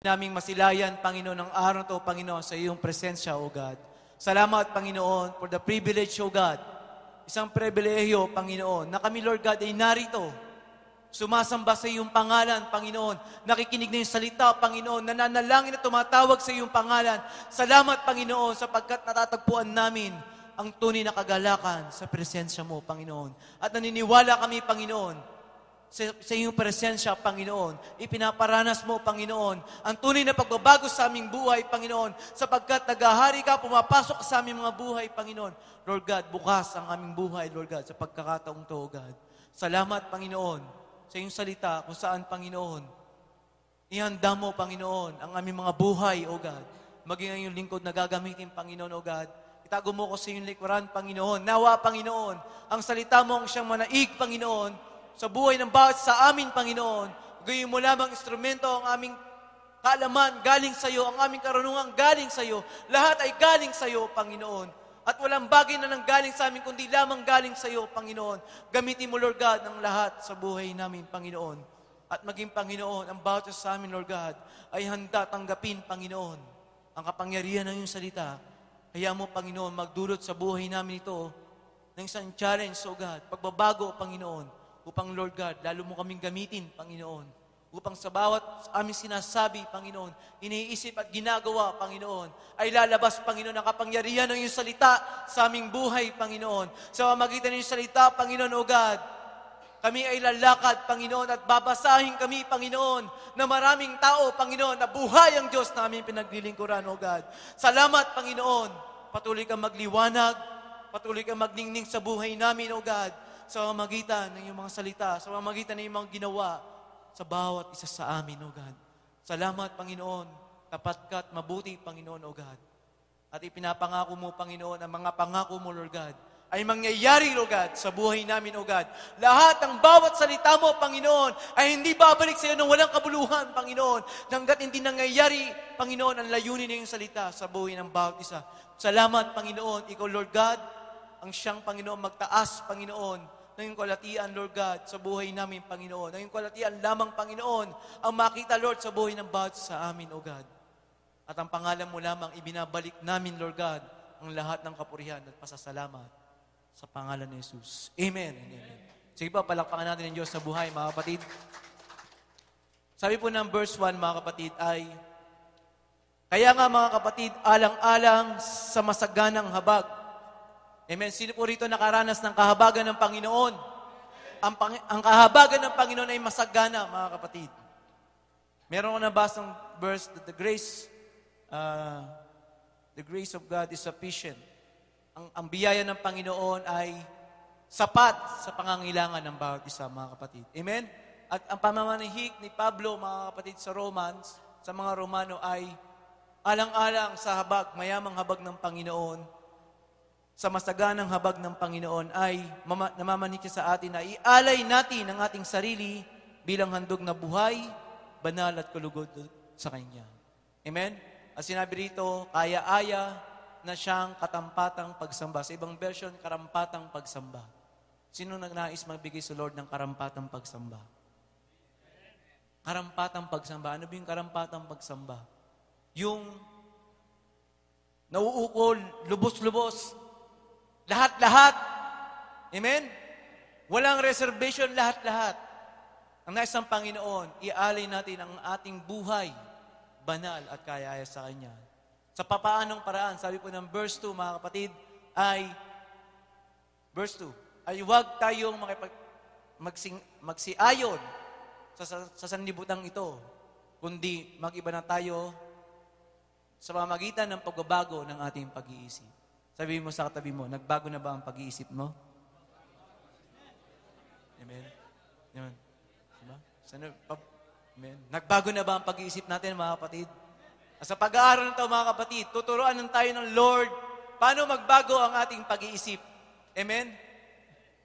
Naming masilayan, Panginoon, ng araw to, Panginoon, sa iyong presensya, O God. Salamat, Panginoon, for the privilege, O God. Isang pribilehiyo, Panginoon, na kami, Lord God, ay narito. Sumasamba sa iyong pangalan, Panginoon. Nakikinig na yung salita, Panginoon. Nananalangin na tumatawag sa iyong pangalan. Salamat, Panginoon, sapagkat natatagpuan namin ang tunay na kagalakan sa presensya mo, Panginoon. At naniniwala kami, Panginoon, sa iyong presensya, Panginoon. Ipinaparanas mo, Panginoon, ang tunay na pagbabago sa aming buhay, Panginoon, sapagkat naghahari ka, pumapasok sa aming mga buhay, Panginoon. Lord God, bukas ang aming buhay, Lord God, sa pagkakataong to, God. Salamat, Panginoon, sa iyong salita, kung saan, Panginoon, ihanda mo, Panginoon, ang aming mga buhay, O God. Maging ang iyong lingkod na gagamitin, Panginoon, O God. Itago mo ko sa iyong likuran, Panginoon. Nawa, Panginoon, ang salita mo ang siyang manaig, Panginoon, sa buhay ng bawat sa amin, Panginoon. Gawin mo lamang instrumento ang aming kaalaman galing sa iyo, ang aming karunungan galing sa iyo. Lahat ay galing sa iyo, Panginoon. At walang bagay na nanggaling sa amin, kundi lamang galing sa iyo, Panginoon. Gamitin mo, Lord God, ang lahat sa buhay namin, Panginoon. At maging, Panginoon, ang bawat sa amin, Lord God, ay handa tanggapin, Panginoon, ang kapangyarihan ng iyong salita. Kaya mo, Panginoon, magdulot sa buhay namin ito ng isang challenge, O God, pagbabago, Panginoon, upang, Lord God, lalo mo kaming gamitin, Panginoon. Upang sa bawat aming sinasabi, Panginoon, iniisip at ginagawa, Panginoon, ay lalabas, Panginoon, ang kapangyarihan ng iyong salita sa aming buhay, Panginoon. Sa pamamagitan ng iyong salita, Panginoon, O God, kami ay lalakad, Panginoon, at babasahin kami, Panginoon, na maraming tao, Panginoon, na buhay ang Diyos namin pinaglilingkuran, O God. Salamat, Panginoon. Patuloy kang magliwanag, patuloy kang magningning sa buhay namin, O God, sa pamamagitan ng iyong mga salita, sa pamamagitan ng iyong mga ginawa, sa bawat isa sa amin, O God. Salamat, Panginoon, tapat ka at mabuti, Panginoon, O God. At ipinapangako mo, Panginoon, ang mga pangako mo, Lord God, ay mangyayari, Lord God, sa buhay namin, O God. Lahat ng bawat salita mo, Panginoon, ay hindi babalik sa iyo ng walang kabuluhan, Panginoon, hanggat hindi nangyayari, Panginoon, ang layunin ng iyong salita sa buhay ng bawat isa. Salamat, Panginoon, ikaw, Lord God, ang siyang, Panginoon, magtaas, Panginoon, ng iyong kalatian, Lord God, sa buhay namin, Panginoon. Ng iyong kalatian lamang, Panginoon, ang makita, Lord, sa buhay ng bawat sa amin, O God. At ang pangalan mo lamang, ibinabalik namin, Lord God, ang lahat ng kapurihan at pasasalamat sa pangalan ni Jesus. Amen. Amen. Sige pa, palakpakan natin ang Diyos sa buhay, mga kapatid. Sabi po ng verse 1, mga kapatid, ay, kaya nga, mga kapatid, alang-alang sa masaganang habag. Amen. Sino po rito nakaranas ng kahabagan ng Panginoon? Ang kahabagan ng Panginoon ay masagana, mga kapatid. Meron ko nabasang verse that the grace of God is sufficient. Ang biyaya ng Panginoon ay sapat sa pangangailangan ng bawat isa, mga kapatid. Amen? At ang pamamanahik ni Pablo, mga kapatid, sa Romans, sa mga Romano ay alang-alang sa habag, mayamang habag ng Panginoon, sa masaganang habag ng Panginoon ay namamanik sa atin na ialay natin ang ating sarili bilang handog na buhay, banal at kalugod sa Kanya. Amen? At sinabi rito, kaya-aya na siyang katampatang pagsamba. Sa ibang version, karampatang pagsamba. Sino nagnais magbigay sa Lord ng karampatang pagsamba? Karampatang pagsamba. Ano ba yung karampatang pagsamba? Yung nauukol, lubos-lubos, lahat-lahat. Amen? Walang reservation, lahat-lahat. Ang nais ng Panginoon, ialay natin ang ating buhay, banal at kaya-aya sa Kanya. Sa papaanong paraan, sabi po ng verse 2, mga kapatid, verse 2, ay huwag tayong magsiayon sa sanlibutan ito, kundi mag-iba na tayo sa pamamagitan ng pagbabago ng ating pag-iisip. Sabihin mo sa katabi mo, nagbago na ba ang pag-iisip mo? Amen? Amen. Diba? Amen. Nagbago na ba ang pag-iisip natin, mga kapatid? Sa pag-aaral nito, mga kapatid, tuturuan ng tayo ng Lord paano magbago ang ating pag-iisip. Amen?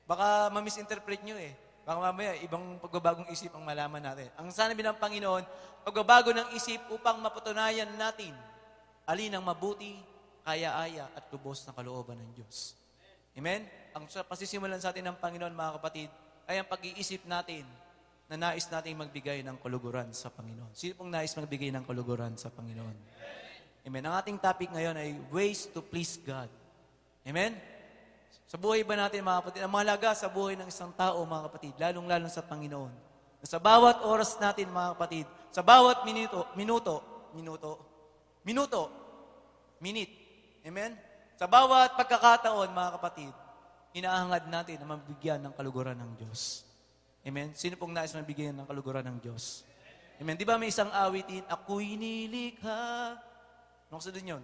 Baka ma-misinterpret nyo eh. Baka mamaya, ibang pagbabagong isip ang malaman natin. Ang sanabi ng Panginoon, pagbabago ng isip upang mapatunayan natin alin ang mabuti, kaya-aya at lubos na kalooban ng Diyos. Amen? Ang pasisimulan sa atin ng Panginoon, mga kapatid, ay ang pag-iisip natin na nais nating magbigay ng kaluguran sa Panginoon? Sino pong nais magbigay ng kaluguran sa Panginoon? Amen. Ang ating topic ngayon ay ways to please God. Amen? Sa buhay ba natin, mga kapatid, ang mahalaga sa buhay ng isang tao, mga kapatid, lalong-lalo sa Panginoon, na sa bawat oras natin, mga kapatid, sa bawat minute, amen? Sa bawat pagkakataon, mga kapatid, inaahangad natin na mabigyan ng kaluguran ng Diyos. Amen? Sino pong nais mabigyan ng kaluguran ng Diyos? Amen? Di ba may isang awitin, ako'y nilikha. Anong kasunod yun?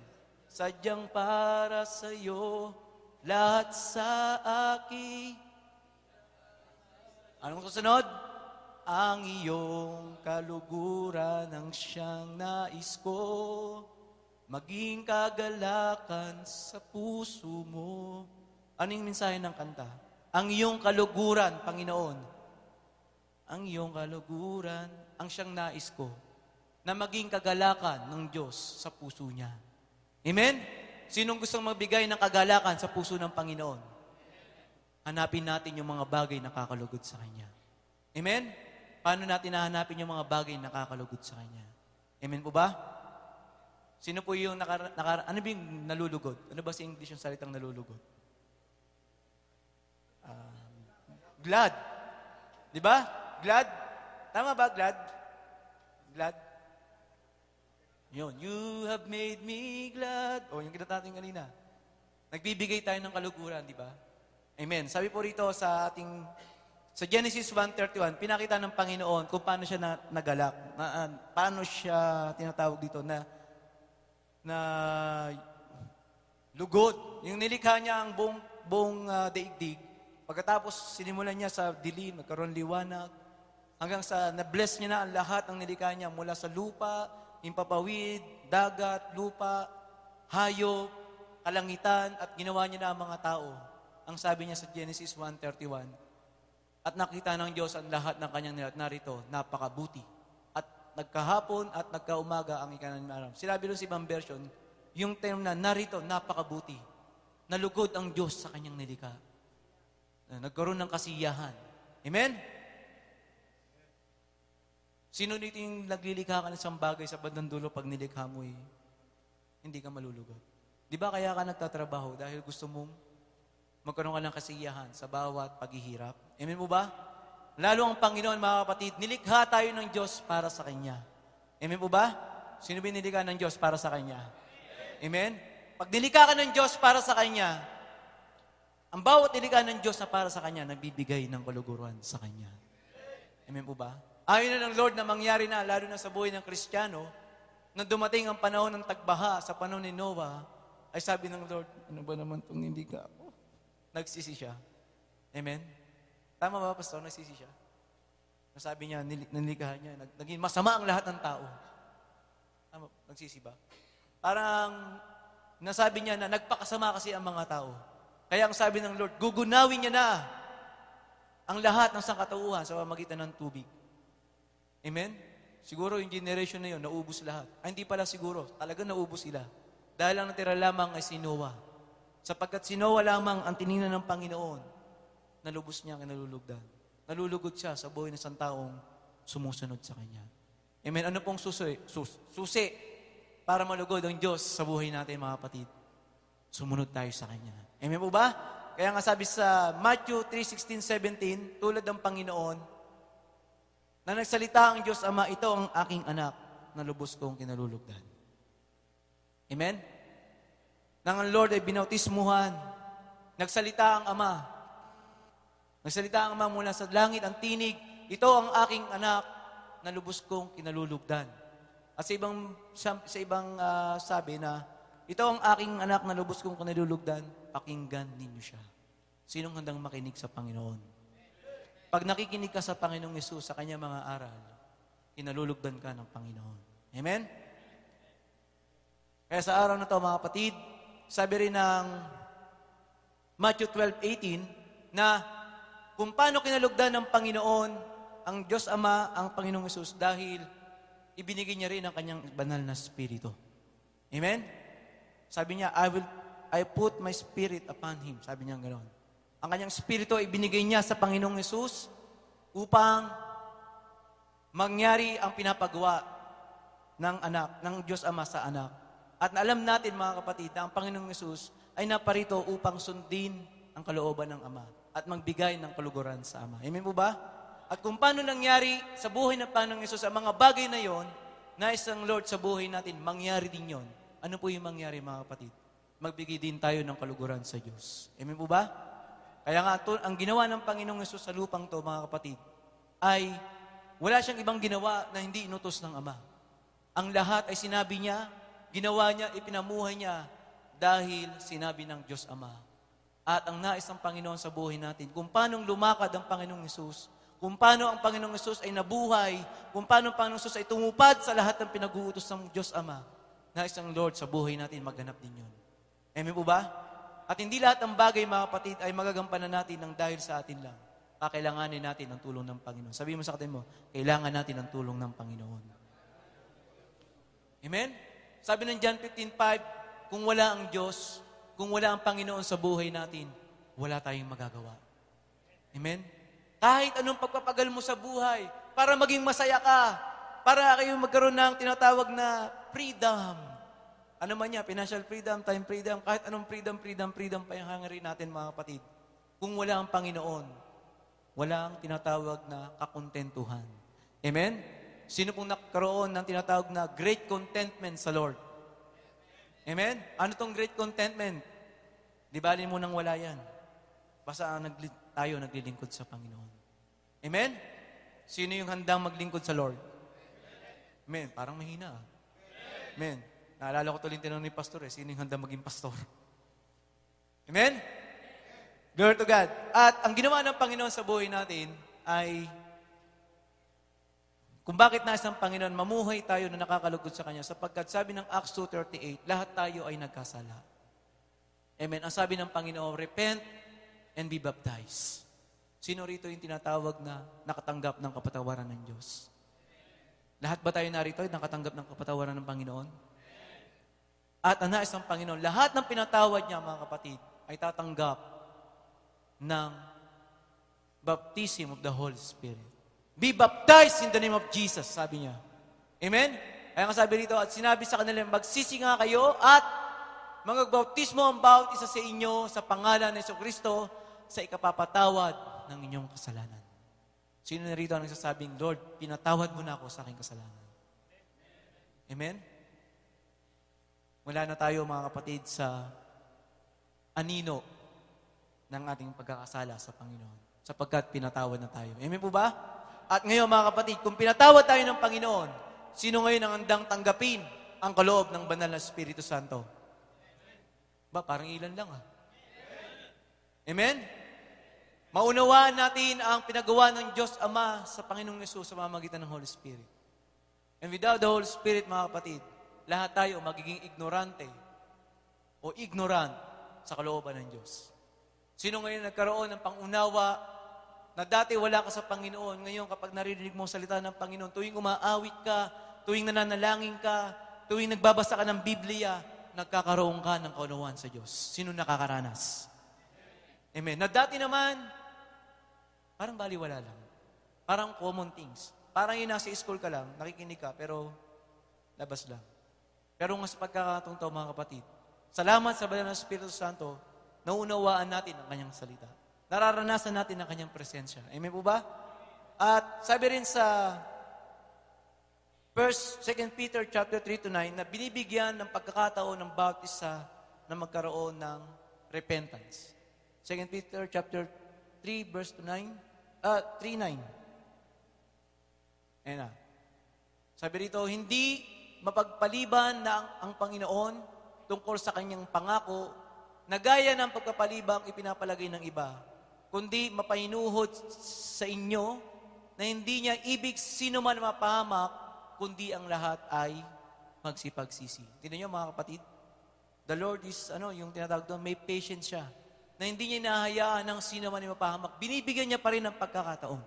Sadyang para sa'yo, lahat sa akin. Anong kasunod? Ang iyong kaluguran ang siyang nais ko, maging kagalakan sa puso mo. Ano yung mensahe ng kanta? Ang iyong kaluguran, Panginoon. Ang iyong kaluguran ang siyang nais ko, na maging kagalakan ng Diyos sa puso niya. Amen? Sinong gustong magbigay ng kagalakan sa puso ng Panginoon? Hanapin natin yung mga bagay na nakakalugod sa Kanya. Amen? Paano natin nahanapin yung mga bagay na nakakalugod sa Kanya? Amen po ba? Sino po yung ano ba yung nalulugod? Ano ba sa English yung salitang nalulugod? Glad. Di ba? Glad? Tama ba, glad? Glad? Yun. You have made me glad. O, yung kinata natin kanina. Nagbibigay tayo ng kaluguran, di ba? Amen. Sabi po rito sa Genesis 1:31, pinakita ng Panginoon kung paano siya nagalak. Paano siya tinatawag dito na lugod. Yung nilikha niya ang buong daigdig. Pagkatapos sinimulan niya sa dilim, nagkaroon liwanag, hanggang sa na-bless niya na ang lahat ng nilikha niya mula sa lupa, impapawid, dagat, lupa, hayop, kalangitan, at ginawa niya na ang mga tao. Ang sabi niya sa Genesis 1:31, at nakita ng Diyos ang lahat ng kanyang nilat, narito, napakabuti. At nagkahapon at nagkaumaga ang ikanan ng araw. Sinabi doon sa ibang version, yung term na narito, napakabuti. Nalugod ang Diyos sa kanyang nilikha. Nagkaroon ng kasiyahan. Amen? Sino dito yung naglilikha ka ng isang bagay sa bandang dulo pag nilikha mo hindi ka malulugod? Di ba kaya ka nagtatrabaho dahil gusto mong magkaroon ka ng kasiyahan sa bawat paghihirap? Amen mo ba? Lalo ang Panginoon, mga kapatid, nilikha tayo ng Diyos para sa Kanya. Amen po ba? Sino ba nilikha ng Diyos para sa Kanya? Amen? Pag nilikha ka ng Diyos para sa Kanya, ang bawat nilikha ng Diyos na para sa Kanya, nagbibigay ng kaluguran sa Kanya. Amen po ba? Ayaw na ng Lord na mangyari na, lalo na sa buhay ng Kristiyano, nang dumating ang panahon ng tagbaha sa panahon ni Noah, ay sabi ng Lord, ano ba naman itong nilikha ako? Nagsisi siya. Amen? Tama ba, Pastor? Nagsisi siya. Nasabi niya, nilikha niya, naging masama ang lahat ng tao. Tama, nagsisi ba? Parang, nasabi niya na nagpakasama kasi ang mga tao. Kaya ang sabi ng Lord, gugunawin niya na ang lahat ng sangkatauhan sa pamamagitan ng tubig. Amen? Siguro yung generation na yun, naubos lahat. Ay, hindi pala siguro. Talagang naubos sila. Dahil ang natira lamang ay si Noah. Sapagkat si Noah lamang ang tiningnan ng Panginoon, nalubos niya ang nalulugdan. Nalulugod siya sa buhay ng isang taong sumusunod sa Kanya. Amen? Ano pong susi para malugod ang Diyos sa buhay natin, mga kapatid? Sumunod tayo sa Kanya. Amen po ba? Kaya nga sabi sa Matthew 3:16-17, tulad ng Panginoon, na nagsalita ang Diyos Ama, ito ang aking anak na lubos kong kinalulugdan. Amen? Nang ang Lord ay binautismuhan, nagsalita ang Ama. Nagsalita ang Ama mula sa langit, ang tinig, ito ang aking anak na lubos kong kinalulugdan. At sa ibang sabi na, ito ang aking anak na lubos kong kinalulugdan, pakinggan ninyo siya. Sinong handang makinig sa Panginoon? Pag nakikinig ka sa Panginoong Yesus sa Kanyang mga aral, kinalulugdan ka ng Panginoon. Amen? Kaya sa araw na ito, mga kapatid, sabi rin ng Matthew 12:18 na kung paano kinalugdan ng Panginoon ang Diyos Ama, ang Panginoong Yesus dahil ibinigay niya rin ang Kanyang banal na Espiritu. Amen? Sabi niya, I put my Spirit upon Him. Sabi niya gano'n. Ang Kanyang Espiritu ay binigay niya sa Panginoong Yesus upang mangyari ang pinapagawa ng anak, ng Diyos Ama sa anak. At alam natin mga kapatid na ang Panginoong Yesus ay naparito upang sundin ang kalooban ng Ama at magbigay ng kaluguran sa Ama. Amen po ba? At kung paano nangyari sa buhay ng Panginoong Yesus ang mga bagay na yon, nais ng Lord sa buhay natin, mangyari din yon. Ano po yung mangyari mga kapatid? Magbigay din tayo ng kaluguran sa Diyos. Amen po ba? Kaya nga, ang ginawa ng Panginoong Yesus sa lupang to mga kapatid, ay wala siyang ibang ginawa na hindi inutos ng Ama. Ang lahat ay sinabi niya, ginawa niya, ipinamuhay niya dahil sinabi ng Diyos Ama. At ang nais ng Panginoon sa buhay natin, kung paano lumakad ang Panginoong Yesus, kung paano ang Panginoong Yesus ay nabuhay, kung paano ang Panginoong Yesus ay tumupad sa lahat ng pinag-uutos ng Diyos Ama, nais ng Lord sa buhay natin magganap din yun. Amen po ba? At hindi lahat ng bagay, mga kapatid, ay magagampanan natin ng dahil sa atin lang. Kakailanganin natin ng tulong ng Panginoon. Sabihin mo sa katin mo, kailangan natin ng tulong ng Panginoon. Amen? Sabi ng John 15:5, kung wala ang Diyos, kung wala ang Panginoon sa buhay natin, wala tayong magagawa. Amen? Kahit anong pagpapagal mo sa buhay, para maging masaya ka, para kayo magkaroon ng tinatawag na freedom. Ano man niya, financial freedom, time freedom, kahit anong freedom pa yung hangarin natin mga kapatid. Kung wala ang Panginoon, walang tinatawag na kakontentuhan. Amen? Sino pong nagkaroon ng tinatawag na great contentment sa Lord? Amen? Ano tong great contentment? Di bali mo nang wala yan. Basta tayo naglilingkod sa Panginoon. Amen? Sino yung handang maglingkod sa Lord? Amen? Parang mahina. Amen? Naalala ko tuloy yung tinanong ni Pastor sino yung handang maging pastor? Amen? Glory to God. At ang ginawa ng Panginoon sa buhay natin ay kung bakit nais ng Panginoon, mamuhay tayo na nakakalugod sa Kanya sapagkat sabi ng Acts 2:38, lahat tayo ay nagkasala. Amen. Ang sabi ng Panginoon, repent and be baptized. Sino rito yung tinatawag na nakatanggap ng kapatawaran ng Diyos? Lahat ba tayo narito ay nakatanggap ng kapatawaran ng Panginoon? At ang nais ng Panginoon, lahat ng pinatawad niya, mga kapatid, ay tatanggap ng baptism of the Holy Spirit. Be baptized in the name of Jesus, sabi niya. Amen? Kaya nga sabi rito, at sinabi sa kanila, magsisi nga kayo at magbautismo ang bawat isa sa inyo sa pangalan ng Jesucristo sa ikapapatawad ng inyong kasalanan. Sino na rito ang nagsasabing, Lord, pinatawad mo na ako sa aking kasalanan. Amen? Wala na tayo mga kapatid sa anino ng ating pagkakasala sa Panginoon sapagkat pinatawad na tayo. Amen po ba? At ngayon mga kapatid, kung pinatawad tayo ng Panginoon, sino ngayon ang handang tanggapin ang kaloob ng Banal na Espiritu Santo? Ba, parang ilan lang Amen? Maunawaan natin ang pinagawa ng Diyos Ama sa Panginoong Yesus sa pamamagitan ng Holy Spirit. And without the Holy Spirit, mga kapatid, lahat tayo magiging ignorante o ignorant sa kalooban ng Diyos. Sino ngayon nagkaroon ng pangunawa na dati wala ka sa Panginoon, ngayon kapag naririnig mo ang salita ng Panginoon, tuwing umaawit ka, tuwing nananalangin ka, tuwing nagbabasa ka ng Biblia, nagkakaroon ka ng kaunawaan sa Diyos. Sino nakakaranas? Amen. Na dati naman, parang baliwala lang. Parang common things. Parang yun nasa school ka lang, nakikinig ka, pero labas lang. Pero nga sa pagkakataong to, mga kapatid, salamat sa Banal na Espiritu Santo, naunawaan natin ang kanyang salita. Nararanasan natin ang kanyang presensya. Amen po ba? At sabi rin sa 2 Peter chapter 3-9 na binibigyan ng pagkakataon ng bawat isa na magkaroon ng repentance. 2 Peter chapter 3 verse 3:9. Ayan na. Sabi rito, hindi mapagpaliban na ang Panginoon tungkol sa kanyang pangako na gaya ng pagpapalibang ipinapalagay ng iba, kundi mapahinuhod sa inyo na hindi niya ibig sino man mapahamak, kundi ang lahat ay magsipagsisi. Tingnan niyo mga kapatid, the Lord is, yung tinatawag doon, may patience siya, na hindi niya inahayaan ng sino man mapahamak. Binibigyan niya pa rin ng pagkakataon.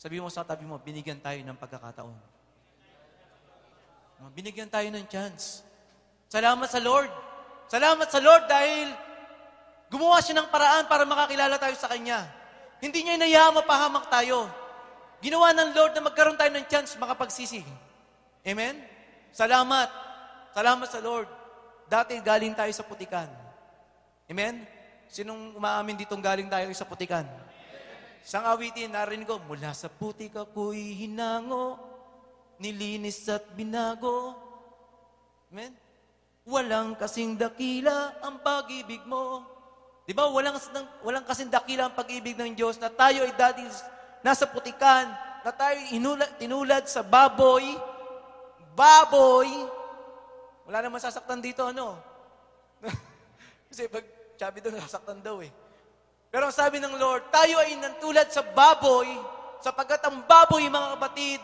Sabi mo sa tabi mo, binigyan tayo ng pagkakataon. Binigyan tayo ng chance. Salamat sa Lord. Salamat sa Lord dahil gumawa siya ng paraan para makakilala tayo sa Kanya. Hindi niya inayaan mapahamak tayo. Ginawa ng Lord na magkaroon tayo ng chance makapagsisi. Amen? Salamat. Salamat sa Lord. Dati galing tayo sa putikan. Amen? Sinong umaamin ditong galing tayo sa putikan? Isang awitin, narinig ko, mula sa putik ako'y hinango, nilinis at binago. Amen? Walang kasing dakila ang pag-ibig mo. Di ba? Walang kasing dakila ang pag-ibig ng Diyos na tayo ay dati nasa putikan, na tayo tinulad sa baboy. Baboy! Wala namang sasaktan dito, ano? Kasi pag sabi doon, sasaktan daw eh. Pero ang sabi ng Lord, tayo ay nantulad sa baboy, sapagkat ang baboy, mga kapatid,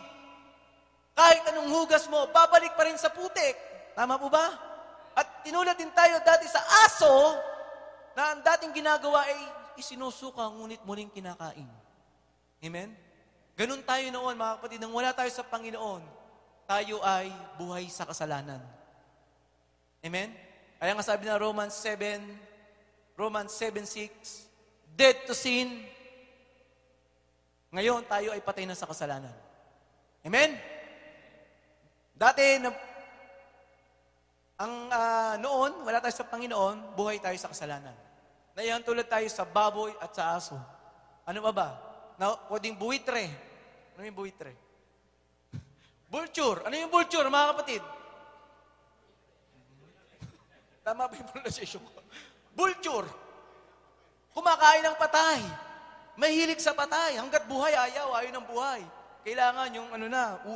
kahit anong hugas mo, babalik pa rin sa putik. Tama po ba? At tinulad din tayo dati sa aso, na ang dating ginagawa ay isinusuka, ngunit muling kinakain. Amen? Ganun tayo noon, mga kapatid, nang wala tayo sa Panginoon, tayo ay buhay sa kasalanan. Amen? Kaya nga sabi na Romans 7:6, dead to sin. Ngayon, tayo ay patay na sa kasalanan. Amen? Dati, noon, wala tayo sa Panginoon, buhay tayo sa kasalanan. Ngayon, tulad tayo sa baboy at sa aso. Ano ba? Pwedeng buitre. Ano yung buitre? Vulture. Ano yung vulture, mga kapatid? Tama ba yung pronunciation ko? Vulture. Kumakain ng patay. Mahilig sa patay. Hanggat buhay, ayaw ng buhay. Kailangan yung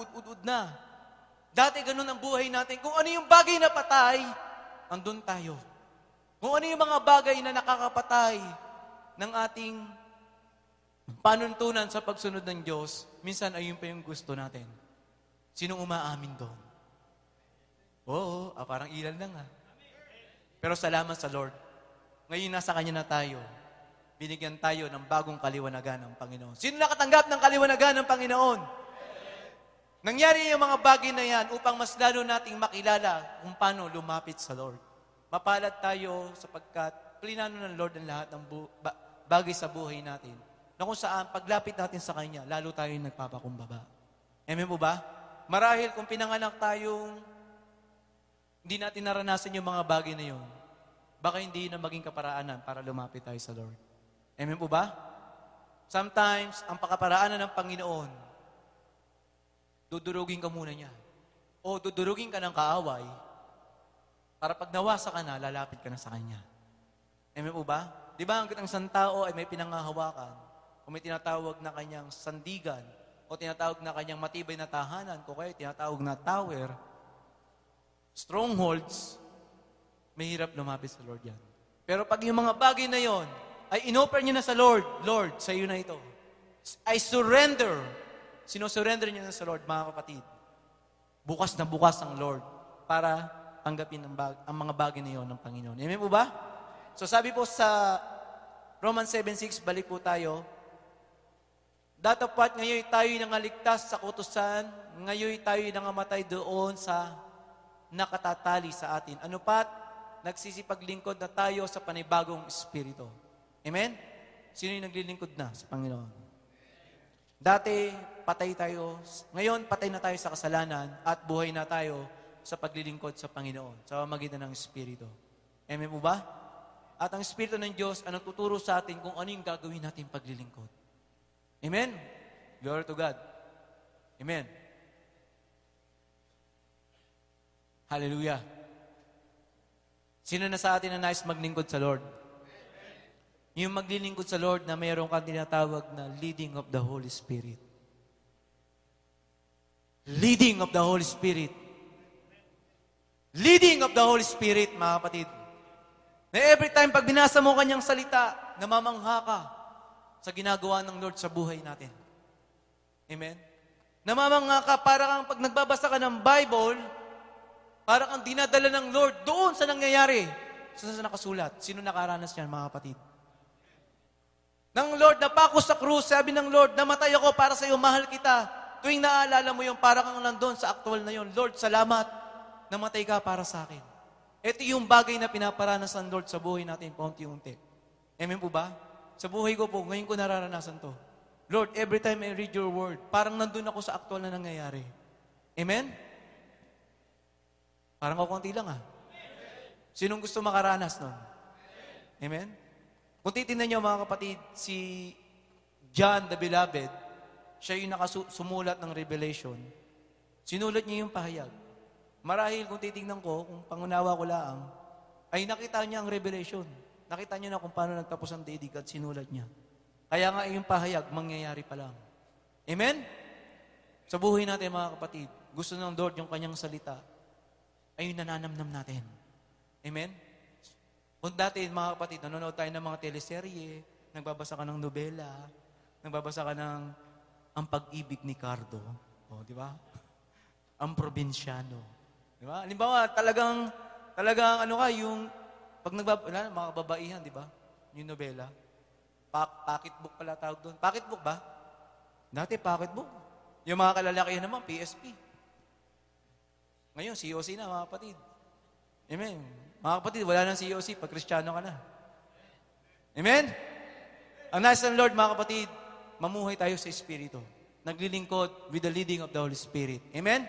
ud na. Dati ganun ang buhay natin. Kung ano yung bagay na patay, andun tayo. Kung ano yung mga bagay na nakakapatay ng ating panuntunan sa pagsunod ng Diyos, minsan ayun pa yung gusto natin. Sinong umaamin doon? Oo, parang ilan lang Pero salamat sa Lord. Ngayon nasa Kanya na tayo. Binigyan tayo ng bagong kaliwanagan ng Panginoon. Sino nakatanggap ng kaliwanagan ng Panginoon? Nangyari yung mga bagay na yan upang mas lalo nating makilala kung paano lumapit sa Lord. Mapalad tayo sapagkat plinano ng Lord ang lahat ng bagay sa buhay natin. Na kung saan paglapit natin sa Kanya, lalo tayong nagpapakumbaba. Amen po ba? Marahil kung pinanganak tayong hindi natin naranasan yung mga bagay na yun, baka hindi na maging kaparaanan para lumapit tayo sa Lord. Amen po ba? Sometimes, ang pakaparaanan ng Panginoon, dudurugin ka muna niya. O dudurugin ka ng kaaway, para pag nawasa ka na, lalapit ka na sa Kanya. Amen po ba? Di ba, ang isang tao ay may pinangahawakan, o may tinatawag na kanyang sandigan, o tinatawag na kanyang matibay na tahanan, o kaya tinatawag na tower, strongholds, mahirap lumapit sa Lord yan. Pero pag yung mga bagay na yon ay inoffer niyo na sa Lord, Lord, sa iyo na ito. I surrender. Sino-surrender niyo na sa Lord, mga kapatid. Bukas na bukas ang Lord para tanggapin ang mga bagay na yon ng Panginoon. Amen po ba? So sabi po sa Romans 7:6, balik po tayo. Datapat ngayon tayo nangaligtas sa kutusan, ngayon tayo nangamatay doon sa nakatatali sa atin. Ano pat? Nagsisipaglingkod na tayo sa panibagong espiritu. Amen? Sino yung naglilingkod na sa Panginoon? Dati, patay tayo. Ngayon, patay na tayo sa kasalanan at buhay na tayo sa paglilingkod sa Panginoon, sa pamamagitan ng Espiritu. Amen po ba? At ang Espiritu ng Diyos ang nagtuturo sa atin kung ano yung gagawin natin paglilingkod. Amen? Glory to God. Amen. Hallelujah. Sino na sa atin na nais maglingkod sa Lord? Yung maglilingkod sa Lord na mayroon kang tinatawag na leading of the Holy Spirit. Leading of the Holy Spirit. Leading of the Holy Spirit, mga kapatid. Na every time pag binasa mo kanyang salita, namamangha ka sa ginagawa ng Lord sa buhay natin. Amen? Namamangha ka, para kang pag nagbabasa ka ng Bible, para kang dinadala ng Lord doon sa nangyayari. Sa nakasulat. Sino nakaranas yan, mga kapatid? Nang Lord, napako sa krus, sabi ng Lord, namatay ako para sa iyo, mahal kita. Tuwing naalala mo yung para kang nandun sa actual na yun, Lord, salamat, namatay ka para sa akin. Ito yung bagay na pinaparanas ng Lord sa buhay natin paunti-unti. Amen po ba? Sa buhay ko po, ngayon ko nararanasan to. Lord, every time I read your word, parang nandun ako sa aktual na nangyayari. Amen? Parang ako konti lang Sinong gusto makaranas nun? Amen? Kung titignan niyo mga kapatid, si John the Beloved, siya yung nakasumulat ng Revelation. Sinulat niya yung pahayag. Marahil kung titignan ko, kung pangunawa ko lang, ay nakita niya ang Revelation. Nakita niya na kung paano nagtapos ang daigdig at sinulat niya. Kaya nga yung pahayag, mangyayari pa lang. Amen? Sa buhay natin mga kapatid, gusto ng Lord yung kanyang salita, ay yung nananamnam natin. Amen? Kung dati mga kapatid, nanonood tayo ng mga teleserye, nagbabasa ka ng nobela, nagbabasa ka ng Ang Pag-ibig ni Cardo. O, di ba? Ang Probinsyano. Di ba? Halimbawa, talagang yung, pag mga babaihan, di ba? Yung nobela. Pocketbook pala tawag doon. Pocketbook ba? Dati, pocketbook. Yung mga kalalakihan naman, PSP. Ngayon, COC na, mga kapatid. Amen. Mga kapatid, wala nang COC pag Kristiyano ka na. Amen? Ang nais ng Lord, mga kapatid, mamuhay tayo sa Espiritu. Naglilingkod with the leading of the Holy Spirit. Amen?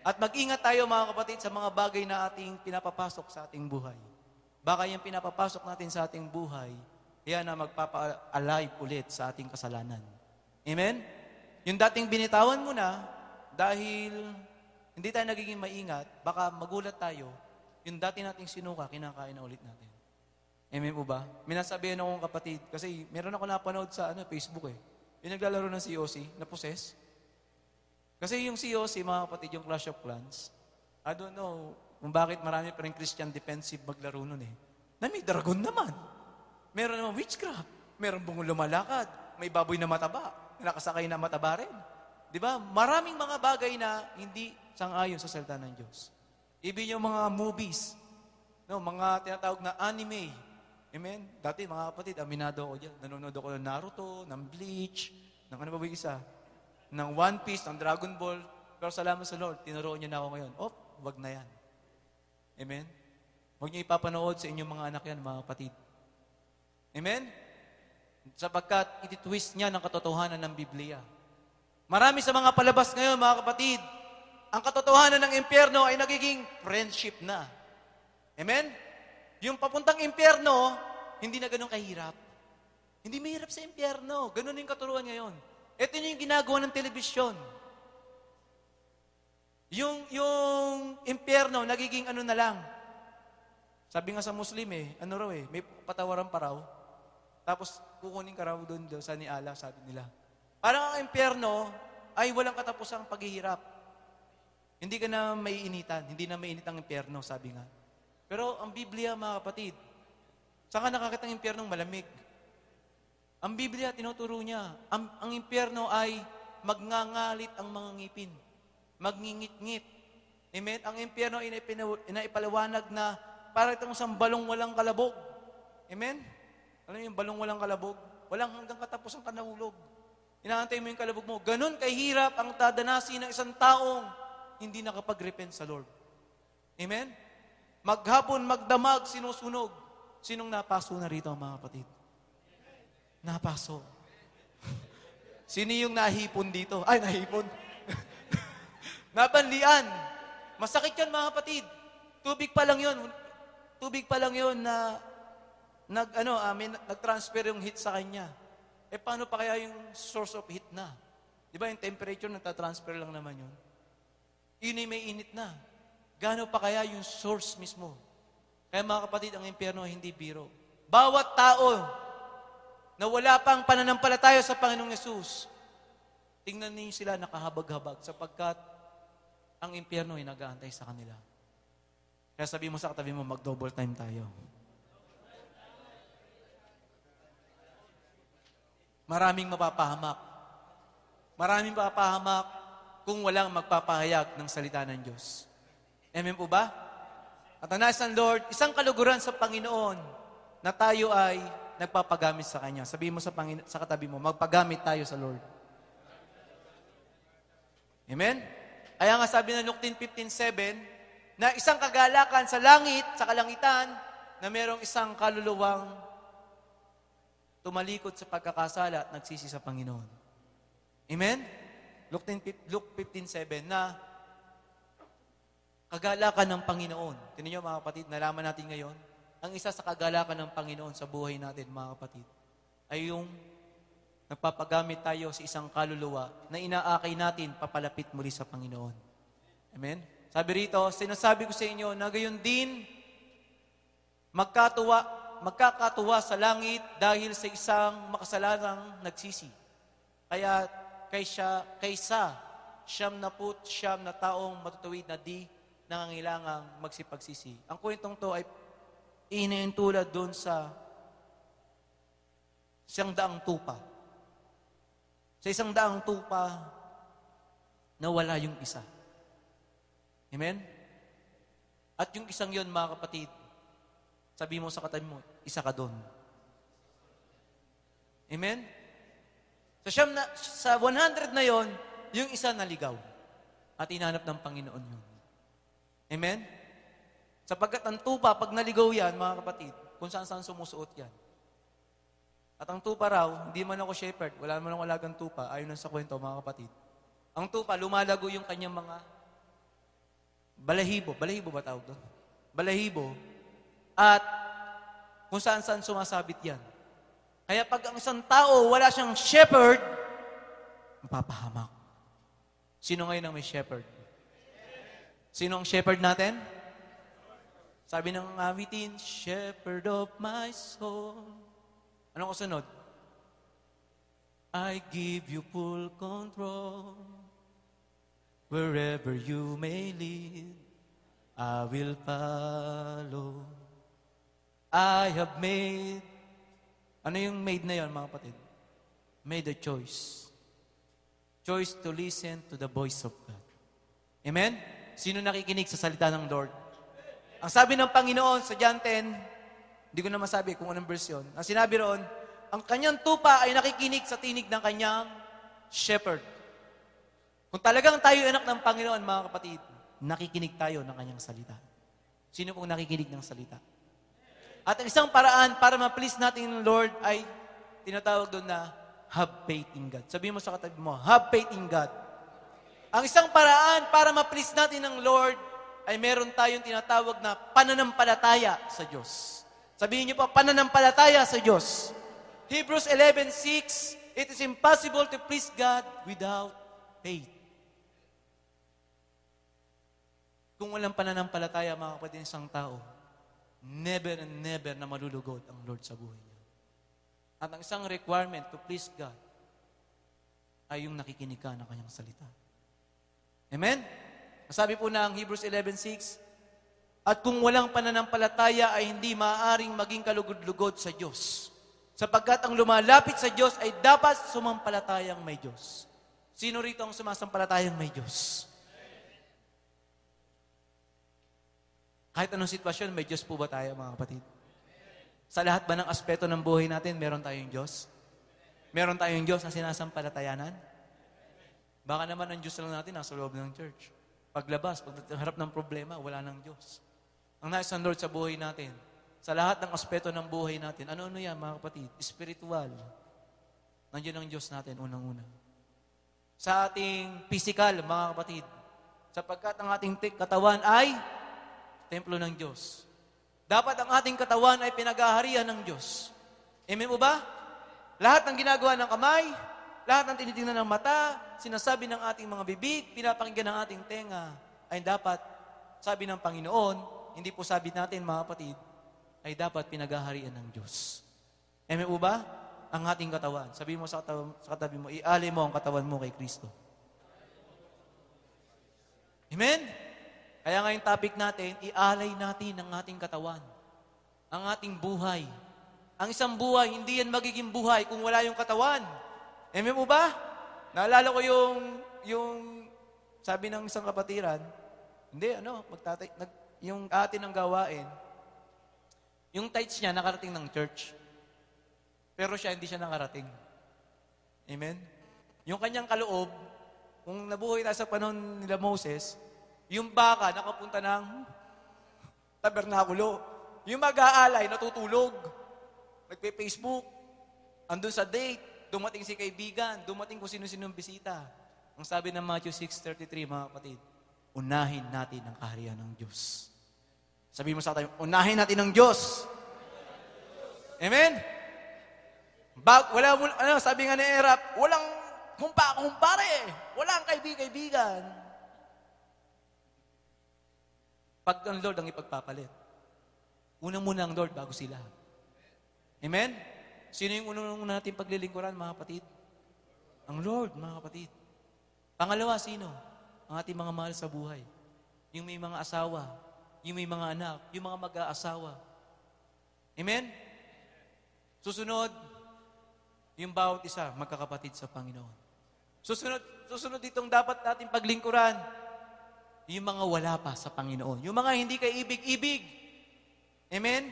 At mag-ingat tayo, mga kapatid, sa mga bagay na ating pinapapasok sa ating buhay. Baka yung pinapapasok natin sa ating buhay, yan na magpapa-alive ulit sa ating kasalanan. Amen? Yung dating binitawan mo na, dahil hindi tayo nagiging maingat, baka magulat tayo, yung dati nating sinuka, kinakain na ulit natin. Amen po ba? Minasabihan akong kapatid, kasi meron ako napanood sa Facebook Yung naglalaro ng COC, na-possess. Kasi yung COC, mga kapatid, yung Clash of Clans, I don't know kung bakit marami pa rin Christian defensive maglaro nun na may dragon naman. Meron naman witchcraft. Meron bungol lumalakad. May baboy na mataba. Nakasakay na mataba rin. Di ba? Maraming mga bagay na hindi sang-ayon sa salita ng Diyos. Even yung mga movies, mga tinatawag na anime. Amen? Dati, mga kapatid, aminado ako dyan. Nanonood ako ng Naruto, ng Bleach, ng ano ba isa? Ng One Piece, ng Dragon Ball. Pero salamat sa Lord, tinuruan niyo na ako ngayon. Wag na yan. Amen? Huwag niyo ipapanood sa inyong mga anak yan, mga kapatid. Amen? Sapagkat iti-twist niya ng katotohanan ng Biblia. Marami sa mga palabas ngayon, mga kapatid, ang katotohanan ng impyerno ay nagiging friendship na. Amen? Yung papuntang impyerno, hindi na ganun kahirap. Hindi mahirap sa impyerno. Ganun yung katuruan ngayon. Ito yung ginagawa ng telebisyon. Yung impyerno, nagiging ano na lang. Sabi nga sa Muslim may patawaran pa raw. Tapos, kukunin ka raw doon sa niala, sabi nila. Parang ang impyerno ay walang katapusang paghihirap. Hindi ka na maiinitan. Hindi na mainit ang impyerno, sabi nga. Pero ang Biblia, mga kapatid, saan ka nakakita ng impyernong malamig? Ang Biblia, tinuturo niya, ang impyerno ay magngangalit ang mga ngipin. Magngingit-ngit. Amen? Ang impyerno ay inaipaliwanag na para itong isang balong walang kalabog. Amen? Alam yung balong walang kalabog? Walang hanggang katapos ang kanahulog. Inaantay mo yung kalabog mo. Ganon kahirap ang dadanasin ng isang taong hindi nakapag-repent sa Lord. Amen? Maghapon, magdamag, sinusunog. Sinong napaso na rito, mga kapatid? Napaso. Sino yung nahipon dito? Ay, nahipon. Nabanlian. Masakit yan, mga kapatid. Tubig pa lang yun. Tubig pa lang yun na nag-transfer yung heat sa kanya. Paano pa kaya yung source of heat na? Di ba yung temperature nagtatransfer lang naman yun? Yun ay may init na. Gaano pa kaya yung source mismo? Kaya mga kapatid, ang impyerno ay hindi biro. Bawat tao na wala pang pananampalataya sa Panginoong Yesus, tingnan niyo sila nakahabag-habag sapagkat ang impyerno ay nag-aantay sa kanila. Kaya sabi mo sa katabi mo, mag-double time tayo. Maraming mapapahamak. Maraming mapapahamak kung walang magpapahayag ng salita ng Diyos. Amen po ba? At ang nais ng Lord, isang kaluguran sa Panginoon na tayo ay nagpapagamit sa Kanya. Sabihin mo sa katabi mo, magpagamit tayo sa Lord. Amen? Kaya nga sabi ng Luke 10:15-7, na isang kagalakan sa langit, sa kalangitan, na merong isang kaluluwang tumalikod sa pagkakasala at nagsisi sa Panginoon. Amen? Luke 15:7 na kagalakan ng Panginoon. Tingnan niyo mga kapatid, nalaman natin ngayon, ang isa sa kagalakan ng Panginoon sa buhay natin, mga kapatid, ay yung nagpapagamit tayo sa isang kaluluwa na inaakay natin papalapit muli sa Panginoon. Amen? Sabi rito, sinasabi ko sa inyo na gayon din magkakatuwa sa langit dahil sa isang makasalanang nagsisi. Kaya kaysa 99 na taong matutuwid na di nangangailangang magsipagsisi. Ang kwentong to ay inintulad doon sa 100 tupa. Sa 100 tupa, nawala yung isa. Amen? At yung isang yon, mga kapatid, sabi mo sa katabi mo, isa ka doon. Amen? Sa 100 na yon, yung isa naligaw. At inanap ng Panginoon yun. Amen? Sapagkat ang tupa, pag naligaw yan, mga kapatid, kung saan-saan sumusuot yan. At ang tupa raw, hindi man ako shepherd, wala man akong alagang tupa, ayon sa kwento, mga kapatid. Ang tupa, lumalago yung kanyang mga balahibo. Balahibo ba tawag doon? Balahibo. At kung saan-saan sumasabit yan. Kaya pag ang isang tao, wala siyang shepherd, mapapahamak. Sino ngayon ang may shepherd? Sino ang shepherd natin? Sabi ng awitin, shepherd of my soul. Anong kasunod? I give you full control. Wherever you may lead, I will follow. I have made, ano yung made na yun, mga kapatid? Made a choice. Choice to listen to the voice of God. Amen? Sino nakikinig sa salita ng Lord? Ang sabi ng Panginoon sa John 10, hindi ko na masabi kung anong version. Ang sinabi roon, ang kanyang tupa ay nakikinig sa tinig ng kanyang shepherd. Kung talagang tayo anak ng Panginoon, mga kapatid, nakikinig tayo ng kanyang salita. Sino pong nakikinig ng salita? At ang isang paraan para ma-please natin ng Lord ay tinatawag doon na have faith in God. Sabihin mo sa katabi mo, have faith in God. Ang isang paraan para ma-please natin ng Lord ay meron tayong tinatawag na pananampalataya sa Diyos. Sabihin niyo po, pananampalataya sa Diyos. Hebrews 11:6, it is impossible to please God without faith. Kung walang pananampalataya, mga kapatid, isang tao, never and never na malulugod ang Lord sa buhay niya. At ang isang requirement to please God ay yung nakikinig ka ng kanyang salita. Amen? Sabi po ng Hebrews 11:6, at kung walang pananampalataya ay hindi maaaring maging kalugod-lugod sa Diyos. Sapagkat ang lumalapit sa Diyos ay dapat sumampalatayang may Diyos. Sino rito ang sumasampalatayang may Diyos? Kahit anong sitwasyon, may Diyos po ba tayo, mga kapatid? Sa lahat ba ng aspeto ng buhay natin, meron tayong Diyos? Meron tayong Diyos na sinasampalatayanan? Baka naman ang Diyos lang natin nasa loob ng church. Paglabas, pagharap ng problema, wala ng Diyos. Ang nais ng Lord sa buhay natin, sa lahat ng aspeto ng buhay natin, ano-ano yan, mga kapatid? Spiritual. Nandiyan ang Diyos natin, unang-una. Sa ating physical, mga kapatid, sapagkat ang ating katawan ay templo ng Diyos. Dapat ang ating katawan ay pinag-aharian ng Diyos. Amen mo ba? Lahat ng ginagawa ng kamay, lahat ng tinitingnan ng mata, sinasabi ng ating mga bibig, pinapakinggan ng ating tenga, ay dapat, sabi ng Panginoon, hindi po sabi natin, mga kapatid, ay dapat pinag-aharian ng Diyos. Amen mo ba? Ang ating katawan. Sabi mo sa katabi mo, ialay mo ang katawan mo kay Kristo. Amen? Kaya ngayong topic natin, ialay natin ang ating katawan. Ang ating buhay. Ang isang buhay, hindi yan magiging buhay kung wala yung katawan. Amen mo ba? Naalala ko yung sabi ng isang kapatiran, hindi, yung atin ng gawain, yung tithes niya nakarating ng church. Pero siya, hindi siya nakarating. Amen? Yung kanyang kaloob, kung nabuhay tayo sa panahon nila Moses, yung baka nakapunta ng tabernakulo. Yung mag-aalay, natutulog. Nagpe-Facebook. Andun sa date. dumating si kaibigan, dumating kung sino-sinong bisita. Ang sabi ng Matthew 6:33, mga kapatid, unahin natin ang kaharian ng Diyos. Sabihin mo sa tayo, unahin natin ang Diyos. Amen? Sabi nga ni Erap, walang kumpare, walang kaibigan. Pag ang Lord ang ipagpapalit, unang muna ang Lord bago sila. Amen? Sino yung unang natin paglilingkuran, mga kapatid? Ang Lord, mga kapatid. Pangalawa, sino? Ang ating mga mahal sa buhay. Yung may mga asawa, yung may mga anak, yung mga mag-aasawa. Amen? Susunod, yung bawat isa, magkakapatid sa Panginoon. Susunod ditong dapat natin paglingkuran, yung mga wala pa sa Panginoon. Yung mga hindi kaibig-ibig. Amen?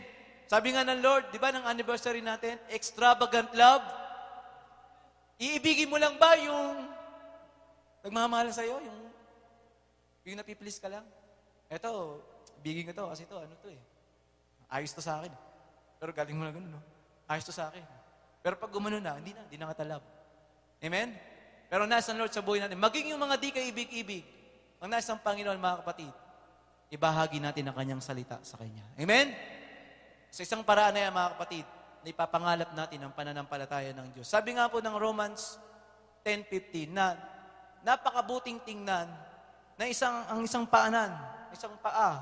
Sabi nga ng Lord, di ba, ng anniversary natin, extravagant love. Iibigin mo lang ba yung nagmamahal sa'yo? Yung napipilis ka lang? Eto, ibigin ko to kasi ayos to sa akin. Pero galing mo na ganun, no? Ayos to sa akin. Pero pag gumano na, hindi na katalab. Amen? Pero nasa Lord sa buhay natin, maging yung mga di kaibig-ibig, ang nasa ang Panginoon, mga kapatid, ibahagi natin ang kanyang salita sa Kanya. Amen? Sa isang paraan na yan, mga kapatid, na ipapangalap natin ang pananampalataya ng Diyos. Sabi nga po ng Romans 10:15 na napakabuting tingnan na isang paa,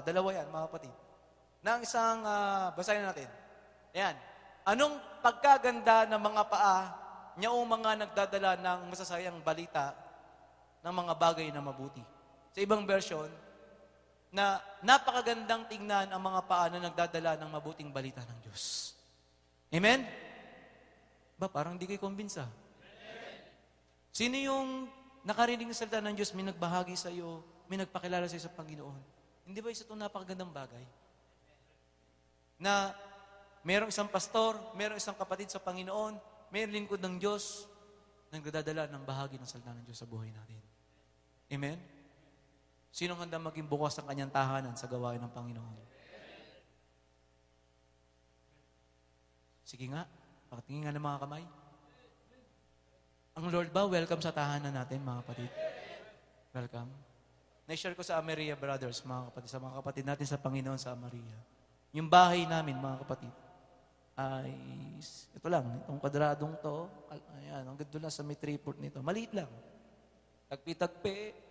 dalawa yan, mga kapatid. Na ang isang, basahin natin. Ayan. Anong pagkaganda ng mga paa niya o mga nagdadala ng masasayang balita ng mga bagay na mabuti. Sa ibang version, na napakagandang tingnan ang mga paa na nagdadala ng mabuting balita ng Diyos. Amen? Parang di kayo kumbinsa. Sino yung nakarinig ng salita ng Diyos, may nagbahagi sa iyo, may nagpakilala sa iyo sa Panginoon? Hindi ba isa itong napakagandang bagay? Na mayroong isang pastor, mayroong isang kapatid sa Panginoon, mayroong lingkod ng Diyos, nagdadala ng bahagi ng salita ng Diyos sa buhay natin. Amen? Sinong handa maging bukas ang kanyang tahanan sa gawain ng Panginoon? Sige nga, patingin nga ng mga kamay. Ang Lord ba, welcome sa tahanan natin, mga kapatid? Welcome. Na-share ko sa Amaria Brothers, mga kapatid, sa mga kapatid natin sa Panginoon sa Amaria. Yung bahay namin, mga kapatid, ay, ito lang, itong kwadradong to, ayan, ang ganda lang sa may 3-port nito. Maliit lang. Tagpi-tagpi.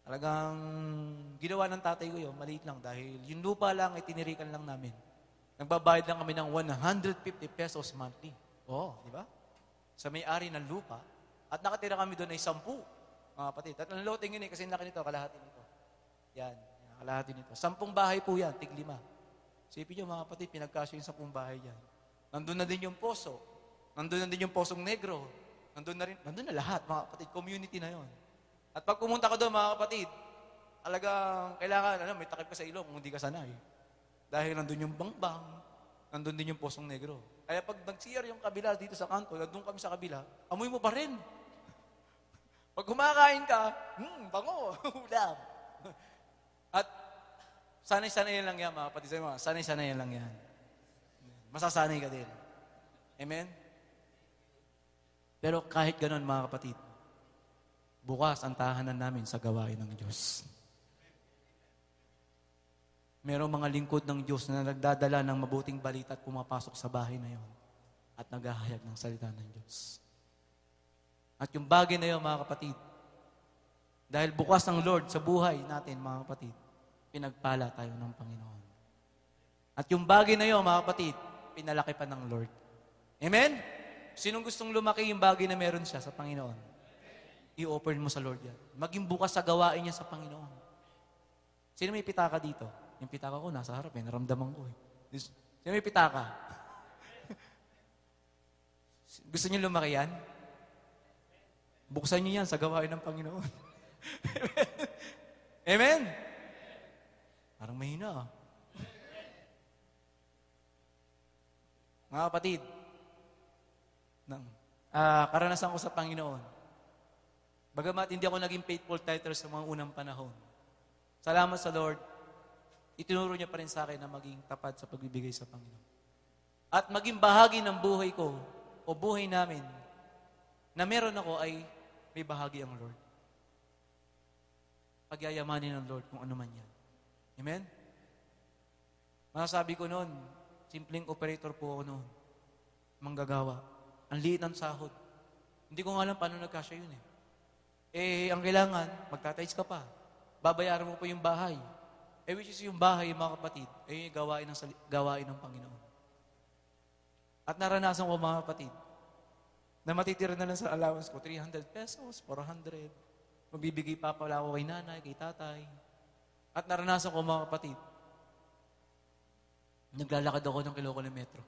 Talagang ginawa ng tatay ko yun, maliit lang dahil yung lupa lang ay tinirikan lang namin. Nagbabayad lang kami ng 150 pesos monthly. Di ba? Sa may-ari ng lupa. At nakatira kami doon ay 10, mga kapatid. At ang loting yun kasi laki nito, kalahati nito. Yan, kalahati nito. 10 bahay po yan, tig-5. Sipin nyo, mga kapatid, pinagkasya yung 10 bahay yan. Nandun na din yung poso. Nandun na din yung posong negro. Nandun na lahat, mga kapatid. Community na yon. At pag pumunta ka doon, mga kapatid, talagang kailangan, may takip ka sa ilong kung hindi ka sanay. Dahil nandun yung bangbang, nandun din yung posong negro. Kaya pag nag-CR yung kabila dito sa kanto, nandun kami sa kabila, amoy mo pa rin. Pag kumakain ka, bango, ulam. At sanay-sanayan lang yan, mga kapatid. Sanay-sanayan lang yan. Masasanay ka din. Amen? Pero kahit ganon, mga kapatid, bukas ang tahanan namin sa gawain ng Diyos. Merong mga lingkod ng Diyos na nagdadala ng mabuting balita at pumapasok sa bahay na yon at naghahayag ng salita ng Diyos. At yung bagay na yon, mga kapatid, dahil bukas ang Lord sa buhay natin, mga kapatid, pinagpala tayo ng Panginoon. At yung bagay na yon, mga kapatid, pinalaki pa ng Lord. Amen? Sinong gustong lumaki yung bagay na meron siya sa Panginoon? I-offer mo sa Lord yan. Maging bukas sa gawain niya sa Panginoon. Sino may pitaka dito? Yung pitaka ko nasa harap naramdaman ko Sino may pitaka? Gusto niyo lumaki yan? Buksan niyo yan sa gawain ng Panginoon. Amen? Parang mahina Mga kapatid, karanasan ko sa Panginoon, bagamat hindi ako naging faithful tither sa mga unang panahon, salamat sa Lord, itinuro niya pa rin sa akin na maging tapat sa pagbibigay sa Panginoon. At maging bahagi ng buhay ko o buhay namin na meron ako ay may bahagi ang Lord. Pagyayamanin ng Lord kung ano man yan. Amen? Masasabi ko noon, simpleng operator po ako noon. Manggagawa. Ang liit ng sahod. Hindi ko nga alam paano nagkasya yun eh. Ang kailangan, magtatides ka pa. Babayaran mo po yung bahay. Which is yung bahay, mga kapatid, gawain ng Panginoon. At naranasan ko, mga kapatid, na matitira na lang sa allowance ko, 300 pesos, 400. Mabibigay pa pala ako kay nanay, kay tatay. At naranasan ko, mga kapatid, naglalakad ako ng kilometro.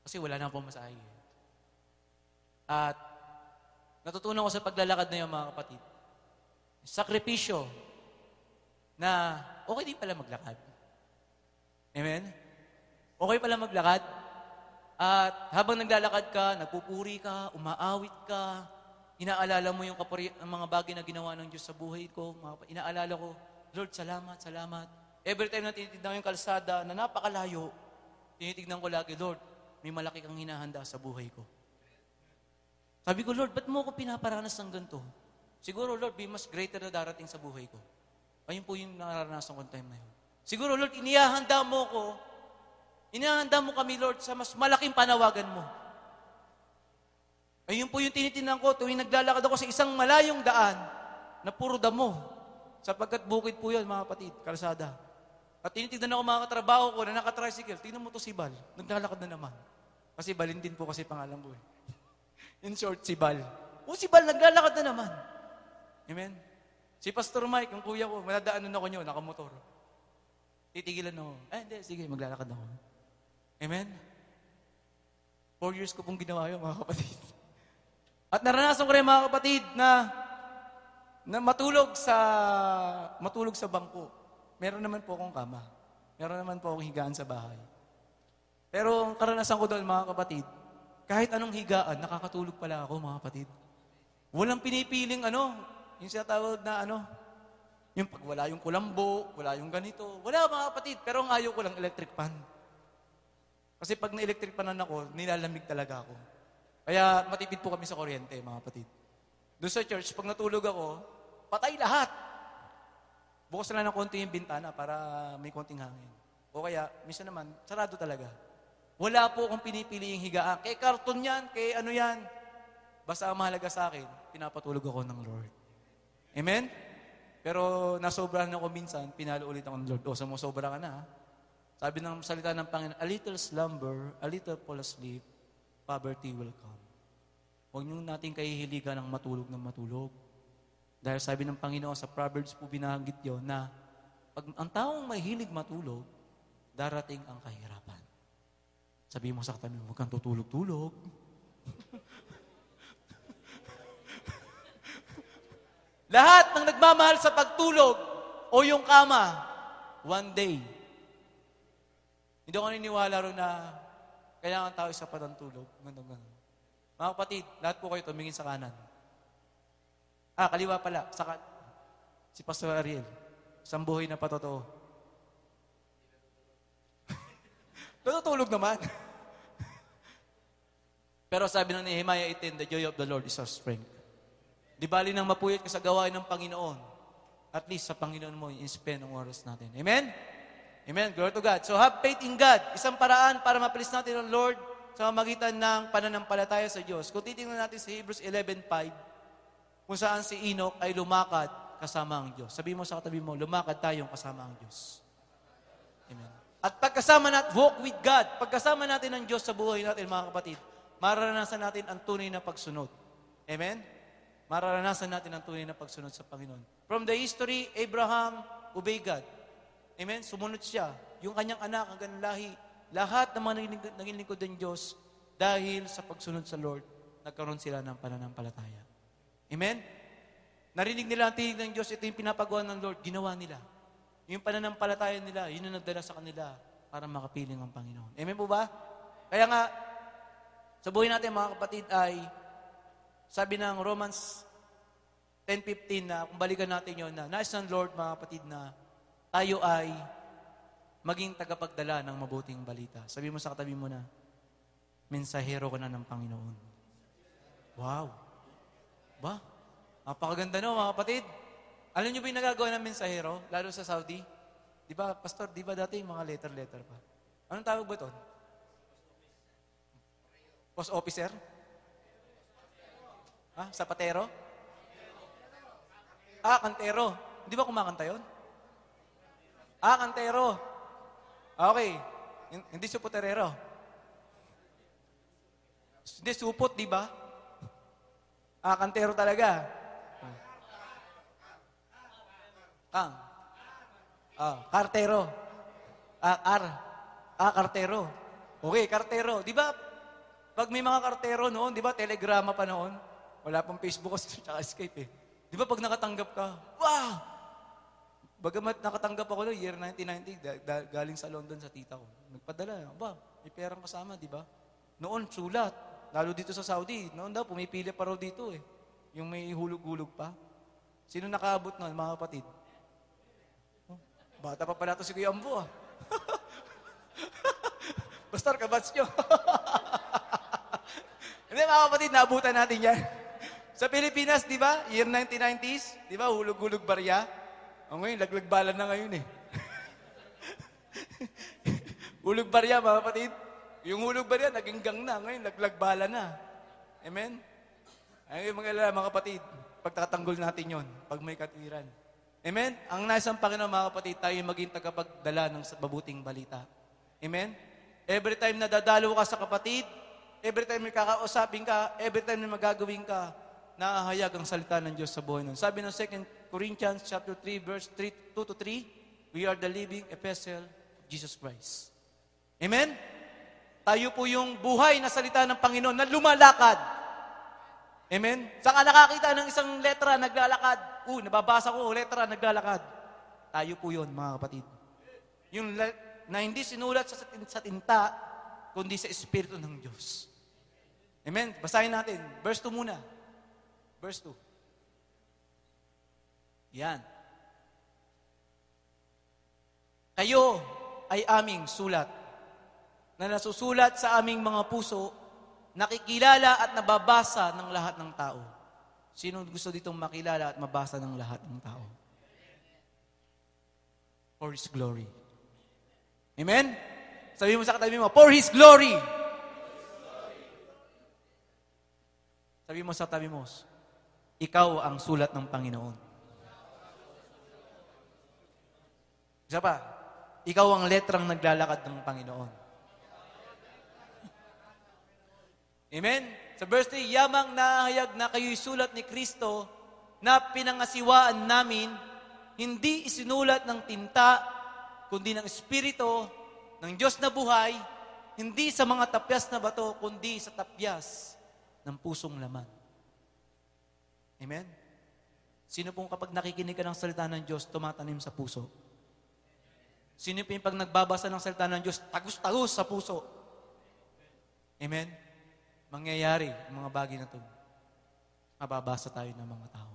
Kasi wala na akong masahe. At natutunan ko sa paglalakad na yun, mga kapatid, sakripisyo na okay din pala maglakad. Amen? Okay pala maglakad. At habang naglalakad ka, nagpupuri ka, umaawit ka, inaalala mo yung ang mga bagay na ginawa ng Diyos sa buhay ko. Inaalala ko, Lord, salamat, salamat. Every time na tinitignan ko yung kalsada na napakalayo, tinitignan ko lagi, Lord, may malaki kang hinahanda sa buhay ko. Sabi ko, Lord, ba't mo ako pinaparanas ng ganito? Siguro, Lord, may mas greater na darating sa buhay ko. Ayun po yung nararanasan ko time na yun. Siguro, Lord, inihahanda mo kami, Lord, sa mas malaking panawagan mo. Ayun po yung tinitingnan ko tuwing naglalakad ako sa isang malayong daan na puro damo. Sapagkat bukid po yun, mga kapatid, kalsada. At tinitignan ako mga katrabaho ko na nakatricycle. Tingnan mo to si Bal. Naglalakad na naman. Kasi Balin din po kasi pangalan ko eh. In short, si Bal. Si Bal, naglalakad na naman. Amen? Si Pastor Mike, yung kuya ko, madadaanan ako nyo, nakamotor. Titigilan ako. Hindi, sige, maglalakad ako. Amen? 4 years ko pong ginawa yun, mga kapatid. At naranasan ko rin, mga kapatid, na matulog sa bangko. Meron naman po akong kama. Meron naman po akong higaan sa bahay. Pero ang karanasan ko doon, mga kapatid, kahit anong higaan, nakakatulog pala ako, mga kapatid. Walang pinipiling yung sinatawag na yung pag wala yung kulambo, wala yung ganito. Wala, mga kapatid, pero ang ayaw ko lang electric fan. Kasi pag na-electric panan ako, nilalamig talaga ako. Kaya matipid po kami sa kuryente, mga kapatid. Doon sa church, pag natulog ako, patay lahat. Bukas na lang ng konti yung bintana para may konting hangin. O kaya, minsan naman, sarado talaga. Wala po akong pinipili yung higaan. Kay karton yan, kay ano yan. Basta ang mahalaga sa akin, pinapatulog ako ng Lord. Amen? Pero nasobrahan ako minsan, pinalo ulit ako ng Lord. Sumusobra ka na, ha? Sabi ng salita ng Panginoon, a little slumber, a little fall asleep, poverty will come. Huwag nyo natin kahihiligan ng matulog. Dahil sabi ng Panginoon, sa Proverbs po binanggit yun, na pag ang taong mahilig matulog, darating ang kahirapan. Sabi mo sa katabi mo, huwag kang tutulog-tulog. Lahat ng nagmamahal sa pagtulog o yung kama, one day, hindi ako naniniwala rin na kailangan tao isa pa ng tulog. Ganun. Mga kapatid, lahat po kayo tumingin sa kanan. Kaliwa pala. Si Pastor Ariel. Isang buhay na patotoo. Natutulog naman. Pero sabi ng Nehemiah 18, the joy of the Lord is our strength. Di bali nang mapuyat ka sa gawain ng Panginoon. At least sa Panginoon mo, i-spend ang oras natin. Amen? Amen. Glory to God. So have faith in God. Isang paraan para mapalis natin ang Lord sa magitan ng pananampalataya sa Diyos. Kung titingnan natin sa Hebrews 11:5, kung saan si Enoch ay lumakad kasama ang Diyos. Sabi mo sa katabi mo, lumakad tayong kasama ang Diyos. Amen. At pagkasama natin, walk with God. Pagkasama natin ang Diyos sa buhay natin, mga kapatid, mararanasan natin ang tunay na pagsunod. Amen? Mararanasan natin ang tunay na pagsunod sa Panginoon. From the history, Abraham obey God. Amen? Sumunod siya. Yung kanyang anak, ang ganang lahi, lahat ng mga naging lingkod ng Diyos, dahil sa pagsunod sa Lord, nagkaroon sila ng pananampalataya. Amen? Narinig nila ang tinig ng Diyos, ito yung pinapagawa ng Lord, ginawa nila. Yung pananampalataya nila, yun ang nagdala sa kanila para makapiling ang Panginoon. Amen po ba? Kaya nga, sa buhay natin, mga kapatid, ay sabi ng Romans 10:15 na kung balikan natin yun na nais ng Lord, mga kapatid, na tayo ay maging tagapagdala ng mabuting balita. Sabi mo sa katabi mo na, mensahero ka na ng Panginoon. Wow! Ba? Napakaganda no, mga kapatid. Alam niyo ba yung nagagawa ng mensahero, lalo sa Saudi? Di ba, Pastor, di ba dati yung mga letter pa? Anong tawag ba ito? Post officer? Ha? Sapatero? Kantero. Di ba kumakanta yun? Kantero. Okay. Hindi suputerero. Hindi supot, di ba? Kantero talaga. Kartero. Kartero. Okay, kartero. Di ba, pag may mga kartero noon, di ba, telegrama pa noon? Wala pang Facebook at Skype eh. Di ba, pag nakatanggap ka, wow! Bagamat nakatanggap ako noong year 1990, galing sa London sa tita ko. Nagpadala, may perang kasama, di ba? Noon, sulat. Lalo dito sa Saudi. Noon daw, pumipili pa raw dito eh. Yung may hulog-hulog pa. Sino nakaabot noon, mga kapatid? Bata pa pala ito si Kuya Ambo ah. Pastor, kabats nyo. Hindi mga kapatid, naabutan natin yan. Sa Pilipinas, di ba? Year 1990s, di ba? Hulog-hulog barya. Ngayon, laglag-balan na ngayon eh. Hulog barya, mga kapatid. Yung hulog barya, naging gang na. Ngayon, laglag-balan na. Amen? Ayun, mga kapatid, pagtatanggol natin yon pag may katwiran. Amen? Ang nasang Panginoon, mga kapatid, tayo maging tagapagdala ng mabuting balita. Amen? Every time na dadalo ka sa kapatid, every time may kakausapin ka, every time na magagawin ka, naahayag ang salita ng Diyos sa buhay nun. Sabi ng 2 Corinthians chapter 3, verse 2-3, we are the living epistle of Jesus Christ. Amen? Tayo po yung buhay na salita ng Panginoon na lumalakad. Amen? Saan ka nakakita ng isang letra naglalakad? Nababasa ko, letra naglalakad. Tayo po yun, mga kapatid. Yung na hindi sinulat sa tinta, kundi sa Espiritu ng Diyos. Amen? Basahin natin. Verse 2 muna. Verse 2. Yan. Kayo ay aming sulat na nasusulat sa aming mga puso, nakikilala at nababasa ng lahat ng tao. Sino gusto ditong makilala at mabasa ng lahat ng tao? For His glory. Amen? Sabi mo sa katabi mo, for His glory. Sabi mo sa tabi mo, ikaw ang sulat ng Panginoon. Isa pa, ikaw ang letrang naglalakad ng Panginoon. Amen? Sa verse 3, yamang nahayag na kayo'y sulat ni Kristo na pinangasiwaan namin, hindi isinulat ng tinta, kundi ng Espiritu, ng Diyos na buhay, hindi sa mga tapyas na bato, kundi sa tapyas ng pusong laman. Amen? Sino pong kapag nakikinig ka ng salita ng Diyos, tumatanim sa puso? Sino pong pag nagbabasa ng salita ng Diyos, tagus-tagus sa puso? Amen? Mangyayari ang mga bagay na ito. Mababasa tayo ng mga tao.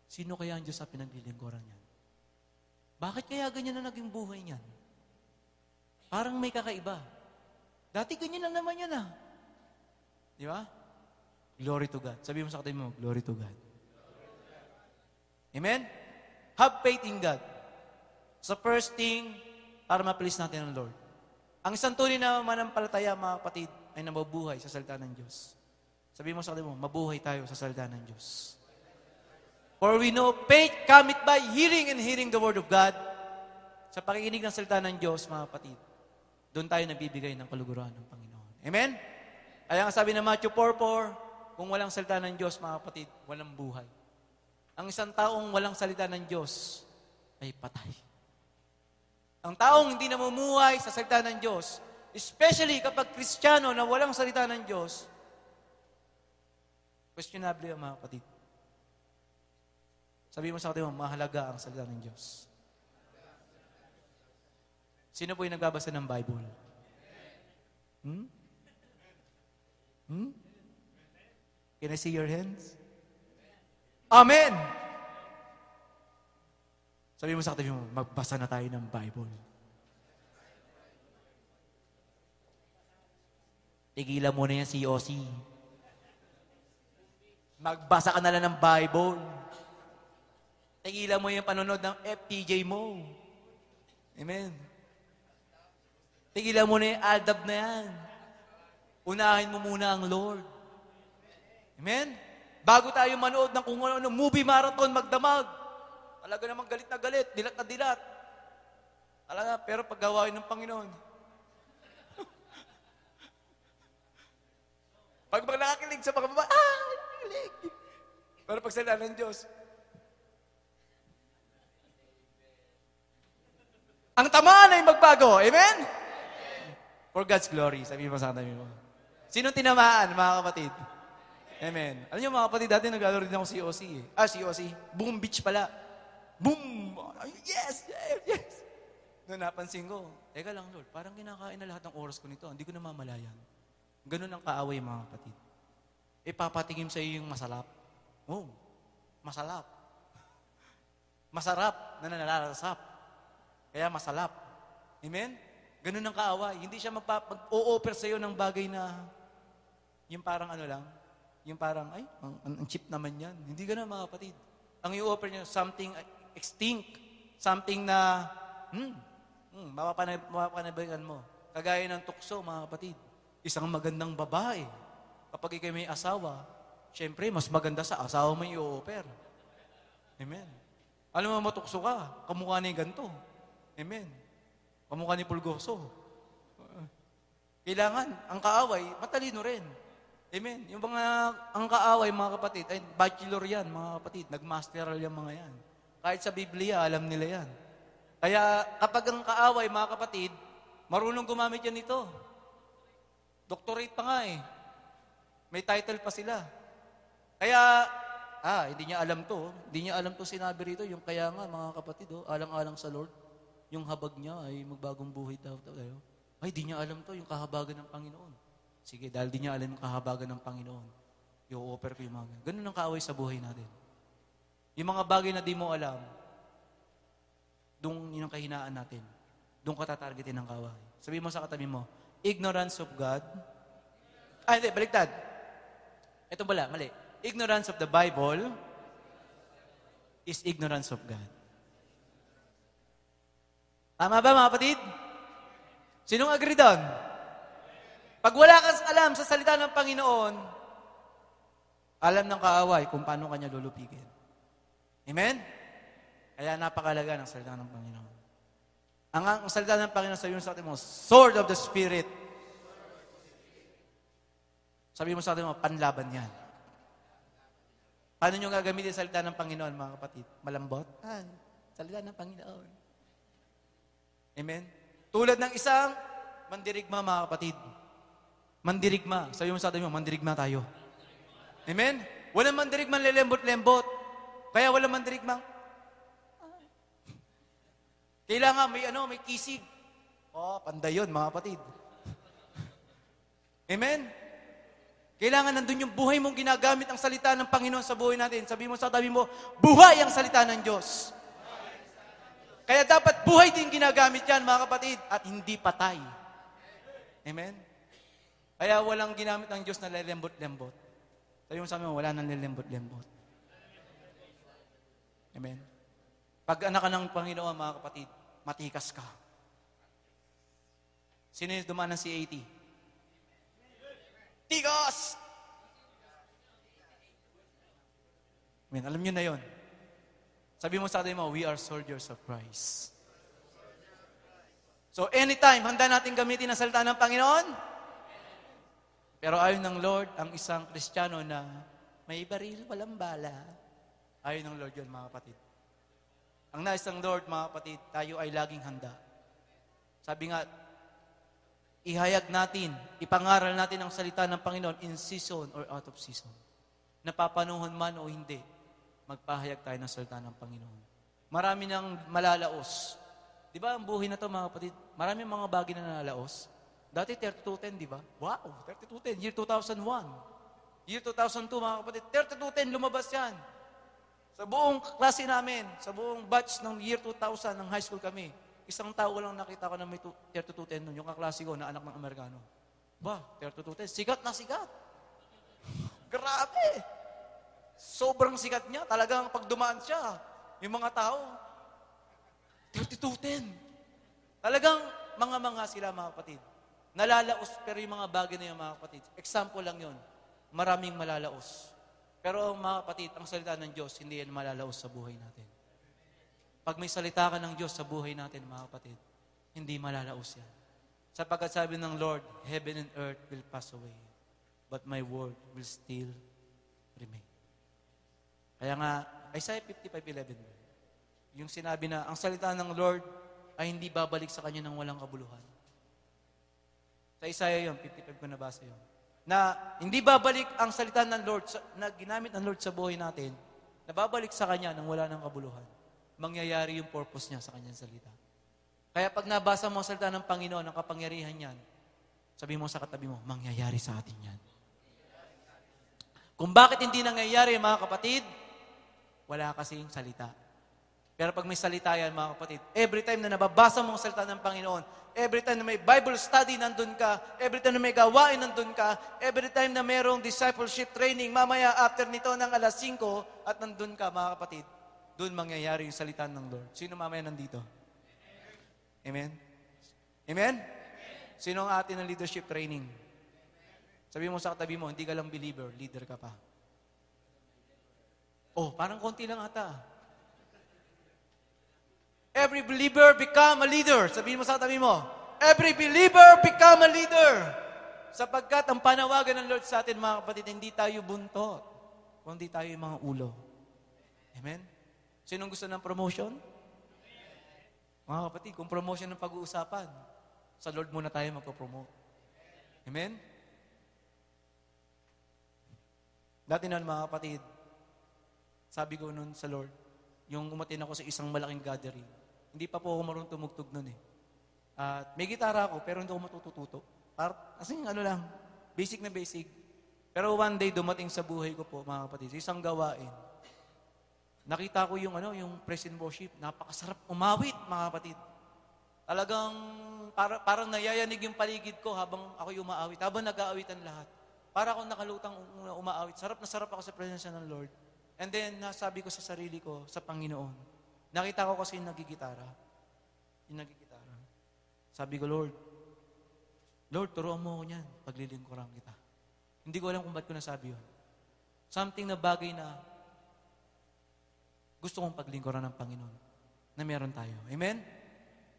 Sino kaya ang Diyos sa pinaglilingkuran niyan? Bakit kaya ganyan na naging buhay niyan? Parang may kakaiba. Dati ganyan lang naman yan ah. Di ba? Glory to God. Sabi mo sa katabi mo, glory to God. Amen? Have faith in God. Sa first thing, para ma-please natin ang Lord. Ang isang tunay na manampalataya, mga kapatid, ay nababuhay sa salita ng Diyos. Sabi mo sa katabi mo, mabuhay tayo sa salita ng Diyos. For we know faith cometh by hearing and hearing the word of God. Sa pakikinig ng salita ng Diyos, mga kapatid, doon tayo nabibigay ng kaluguran ng Panginoon. Amen? Kaya nga sabi ng Matthew 4:4, kung walang salita ng Diyos, mga kapatid, walang buhay. Ang isang taong walang salita ng Diyos ay patay. Ang taong hindi namumuhay sa salita ng Diyos, especially kapag Kristiyano na walang salita ng Diyos, questionable ang mga kapatid. Sabi mo sa kapatid mo, mahalaga ang salita ng Diyos. Sino po yung nagbabasa ng Bible? Can I see your hands? Amen! Sabi mo sa katabi mo, magbasa na tayo ng Bible. Tigilan mo na yan, COC. Magbasa ka na lang ng Bible. Tigilan mo yung panonood ng FTJ mo. Amen. Tigilan mo na yung aldab na yan. Unahin mo muna ang Lord. Amen? Bago tayo manood ng kung ano, movie marathon, magdamag. Talaga namang galit na galit, dilat na dilat. Talaga, pero paggawain ng Panginoon. Pag nakakilig sa mga baba, nakakilig. Pero pag salita ng Diyos, ang tamaan ay magbago. Amen? For God's glory. Sabi mo sa katabi mo. Sino tinamaan, mga kapatid? Amen. Alam niyo mga kapatid, dati nag-alaro din ako COC eh. COC. Boom Beach pala. Boom! Yes! Yes! Yes! Noon napansin ko, teka lang Lord, parang kinakain na lahat ng oras ko nito. Hindi ko namamalayan. Ganun ang kaaway mga kapatid. Ipapatingin sa iyo yung masalap. Oh, masalap. Masarap na nalalasap. Kaya masalap. Amen? Ganun ang kaaway. Hindi siya mag-o-offer sa iyo ng bagay na yung parang ano lang, yung parang, ay, ang cheap naman yan. Hindi ganun mga kapatid. Ang i-offer niya, something extinct. Something na, mapapanabagan mo. Kagaya ng tukso, mga kapatid. Isang magandang babae. Kapag ikaw may asawa, syempre, mas maganda sa asawa mo i-offer. Amen. Alam mo, matukso ka. Kamukha ni ganito. Amen. Kamukha ni Pulgoso. Kailangan, ang kaaway, matalino rin. Amen. Yung ang kaaway, mga kapatid, ay bachelor yan, mga kapatid. Nagmasteral yan mga yan. Kahit sa Biblia, alam nila yan. Kaya kapag ang kaaway, mga kapatid, marunong gumamit yan ito. Doctorate pa nga eh. May title pa sila. Kaya, hindi niya alam to. Hindi niya alam to sinabi rito. Yung kaya nga, mga kapatid, alang-alang sa Lord, yung habag niya ay magbagong buhay daw. Ay, di niya alam to, yung kahabagan ng Panginoon. Sige, dahil di niya alam yung kahabagan ng Panginoon, i-offer ko yung mga ganun. Ganun ang kaaway sa buhay natin. Yung mga bagay na di mo alam, doon yun ang kahinaan natin. Doon ka tatargetin ng kaaway. Sabi mo sa katabi mo, ignorance of God. Hindi, baliktad. Ito pala, mali. Ignorance of the Bible is ignorance of God. Tama ba mga kapatid? Sinong agree doon? Pag wala kang alam sa salita ng Panginoon, alam ng kaaway kung paano kanya lulupigin. Amen? Kaya napakalaga ng salita ng Panginoon. Ang salita ng Panginoon sabi mo sa atin mo, sword of the Spirit. Sabi mo sa atin mo, panlaban yan. Paano nyo gagamitin salita ng Panginoon, mga kapatid? Malambot? Salita ng Panginoon. Amen? Tulad ng isang mandirigma, mga kapatid. Mandirigma. Sabi mo sa atin mo, mandirigma tayo. Amen? Walang mandirigma lelembot-lembot. Kaya walang mandirigma. Kailangan may kisig. Panday yun, mga kapatid. Amen? Kailangan nandun yung buhay mong ginagamit ang salita ng Panginoon sa buhay natin. Sabi mo sa tabi mo, buhay ang salita ng Diyos. Kaya dapat buhay din ginagamit yan, mga kapatid, at hindi patay. Amen? Kaya walang ginamit ng Diyos na lelembot-lembot. Sabi mo sa amin, wala nang lelembot-lembot. Amen? Pag anak ka ng Panginoon, mga kapatid, matikas ka. Sino yung dumaan ng C80? Tigas! Amen, alam nyo na yon. Sabi mo sa atin mo, we are soldiers of Christ. So anytime, handa natin gamitin ang salita ng Panginoon. Pero ayon ng Lord, ang isang Kristiyano na may baril, walang bala. Ayon ng Lord yun, mga kapatid. Ang nais ng Lord, mga kapatid, tayo ay laging handa. Sabi nga, ihayag natin, ipangaral natin ang salita ng Panginoon in season or out of season. Napapanuhon man o hindi, magpahayag tayo ng salita ng Panginoon. Marami nang malalaos. Di ba ang buhay na to, mga kapatid? Marami mga bagay na nalalaos. Dati 3210, di ba? Wow, 3210, year 2001. Year 2002, mga kapatid, 3210, lumabas yan. Sa buong klase namin, sa buong batch ng year 2000, ng high school kami, isang tao lang nakita ko na may 3210 nun, yung kaklase ko na anak ng Amerikano. Ba, 32:10. Sikat na sikat. Grabe. Sobrang sikat niya. Talagang pag dumaan siya, yung mga tao, 32:10. Talagang mga sila, mga kapatid. Nalalaos, pero yung mga bagay na yung mga kapatid. Example lang yun. Maraming malalaos. Pero mga kapatid, ang salita ng Diyos, hindi yan malalaos sa buhay natin. Pag may salita ka ng Diyos sa buhay natin, mga kapatid, hindi malalaos yan. Sapagkat sabi ng Lord, heaven and earth will pass away, but my word will still remain. Kaya nga, Isaiah 55:11, yung sinabi na, ang salita ng Lord ay hindi babalik sa kanya ng walang kabuluhan. Sa Isaiah yun, 55 ko nabasa yun. Na hindi babalik ang salita ng Lord, na ginamit ng Lord sa buhay natin, na babalik sa kanya nang wala ng kabuluhan. Mangyayari yung purpose niya sa kanyang salita. Kaya pag nabasa mo ang salita ng Panginoon, ang kapangyarihan niyan, sabi mo sa katabi mo, mangyayari sa atin yan. Kung bakit hindi nangyayari, mga kapatid, wala kasing salita. Pero pag may salita yan, mga kapatid, every time na nababasa mo ang salita ng Panginoon, every time na may Bible study, nandun ka, every time na may gawain, nandun ka, every time na mayroong discipleship training, mamaya after nito ng 5:00 at nandun ka, mga kapatid, doon mangyayari yung salita ng Lord. Sino mamaya nandito? Amen? Amen? Sino ang atin ng leadership training? Sabi mo sa katabi mo, hindi ka lang believer, leader ka pa. Oh, parang konti lang ata. Every believer become a leader. Sabi mo sa katabi mo, every believer become a leader. Sapagkat ang panawagan ng Lord sa atin, mga kapatid, hindi tayo buntot, kundi tayo yung mga ulo. Amen? Sinong gusto ng promotion? Mga kapatid, kung promotion ng pag-uusapan, sa Lord muna tayo magpo-promote. Amen? Dati noon, mga kapatid, sabi ko noon sa Lord, yung umatin ako sa isang malaking gathering, hindi pa po ako marunong tumugtog noon eh. At may gitara ako, pero hindi ako matututo. Kasi lang, basic na basic. Pero one day, dumating sa buhay ko po, mga kapatid, isang gawain. Nakita ko yung praise and worship. Napakasarap umawit, mga kapatid. Talagang parang nayayanig yung paligid ko habang ako yung umaawit. Habang nag-aawitan lahat. Para akong nakalutang umaawit. Sarap na sarap ako sa presensya ng Lord. And then, nasabi ko sa sarili ko, sa Panginoon. Nakita ko kasi yung nagigitara. Sabi ko, Lord, turuan mo ako niyan. Paglilingkuran kita. Hindi ko alam kung ba't ko nasabi yun. Something na bagay na gusto kong paglingkuran ng Panginoon na meron tayo. Amen?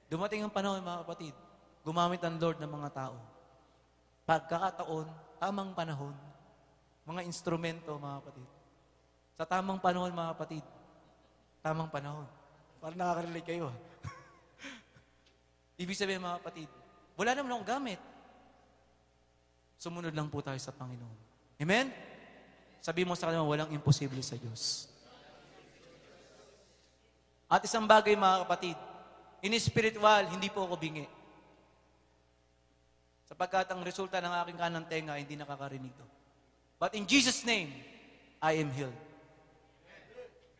Dumating ang panahon, mga kapatid, gumamit ang Lord ng mga tao. Pagkakataon, tamang panahon, mga instrumento, mga kapatid. Sa tamang panahon, mga kapatid, tamang panahon. Parang nakaka-relate kayo. Ibig sabihin, mga kapatid, wala naman akong gamit. Sumunod lang po tayo sa Panginoon. Amen? Sabi mo sa kanila, walang imposible sa Diyos. At isang bagay, mga kapatid, in-spiritual, hindi po ako bingi. Sapagkat ang resulta ng aking kanang tenga, hindi nakakarinig to. But in Jesus' name, I am healed.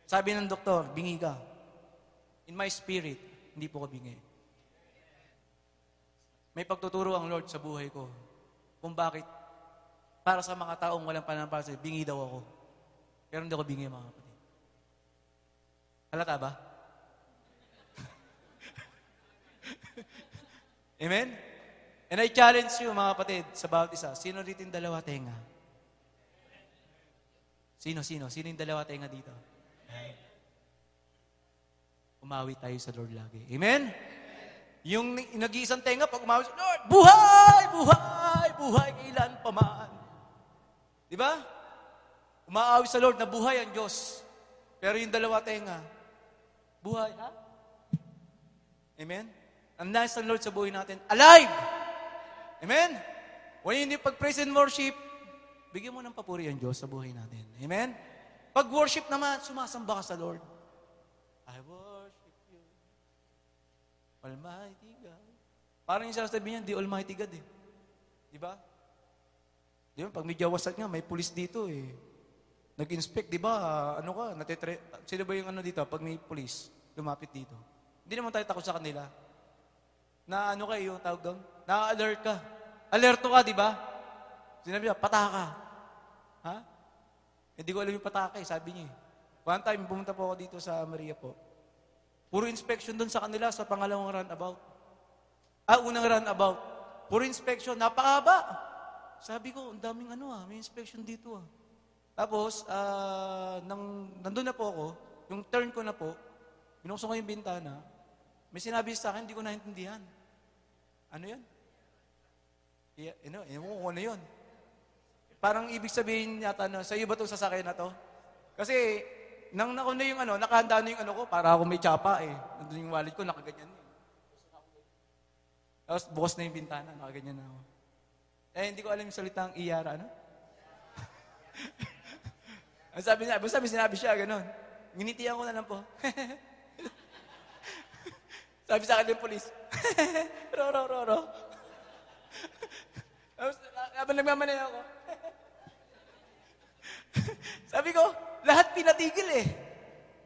Sabi ng doktor, bingi ka. In my spirit, hindi po ako bingi. May pagtuturo ang Lord sa buhay ko kung bakit para sa mga taong walang panampalataya, bingi daw ako. Pero hindi ako bingi, mga kapatid. Halata ba? Amen? And I challenge you, mga kapatid, sa bawat isa, sino dito yung dalawa tenga? Sino? Sino yung dalawa tenga dito? Umawi tayo sa Lord lagi. Amen? Yung nag-iisang tenga, pag umawi sa Lord, buhay! Buhay! Buhay kailan pa man. Di ba? Umaawi sa Lord na buhay ang Diyos. Pero yung dalawa tenga, buhay, ha? Amen? Ang nice ng Lord sa buhay natin, alive! Amen? When hindi pag-praise and worship, bigyan mo ng papuri ang Diyos sa buhay natin. Amen? Pag-worship naman, sumasamba ka sa Lord. I worship you, Almighty God. Parang yung sasabihin niya, di Almighty God eh. Di ba? Di ba? Pag medyo wasag nga, may pulis dito eh. Nag-inspect, di ba? Sino ba yung dito? Pag may pulis, lumapit dito. Hindi naman tayo takot sa kanila. Na kayo, tawag doon? Na-alert ka. alerto ka, di ba? Sinabi niya, pataka. Ha? Hindi ko alam yung pataka eh, sabi niya eh. One time, pumunta po ako dito sa Maria po. Puro inspection doon sa kanila sa pangalawang runabout. Unang runabout. Puro inspection, napakaba. Sabi ko, ang daming may inspection dito ah. Tapos, nandun na po ako, yung turn ko na po, binuksan ko yung bintana, may sinabi sa akin, hindi ko naintindihan. Ano yan? Ewan ko kung ano yun. Parang ibig sabihin yata sa iyo ba itong sasakyan na to? Kasi, nang nakuha yung nakahanda na yung ko, para ako may tsapa eh. Nandun yung wallet ko, nakaganyan eh. Tapos bukas na yung bintana, nakaganyan na ako. Hindi ko alam yung salitang iyara, Ang sabi niya, basta may sinabi siya, gano'n. Nginitiyan ko na lang po. Sabi sa akin yung polis, ro. Tapos, habang nagmamanay ako, sabi ko, lahat pinatigil eh.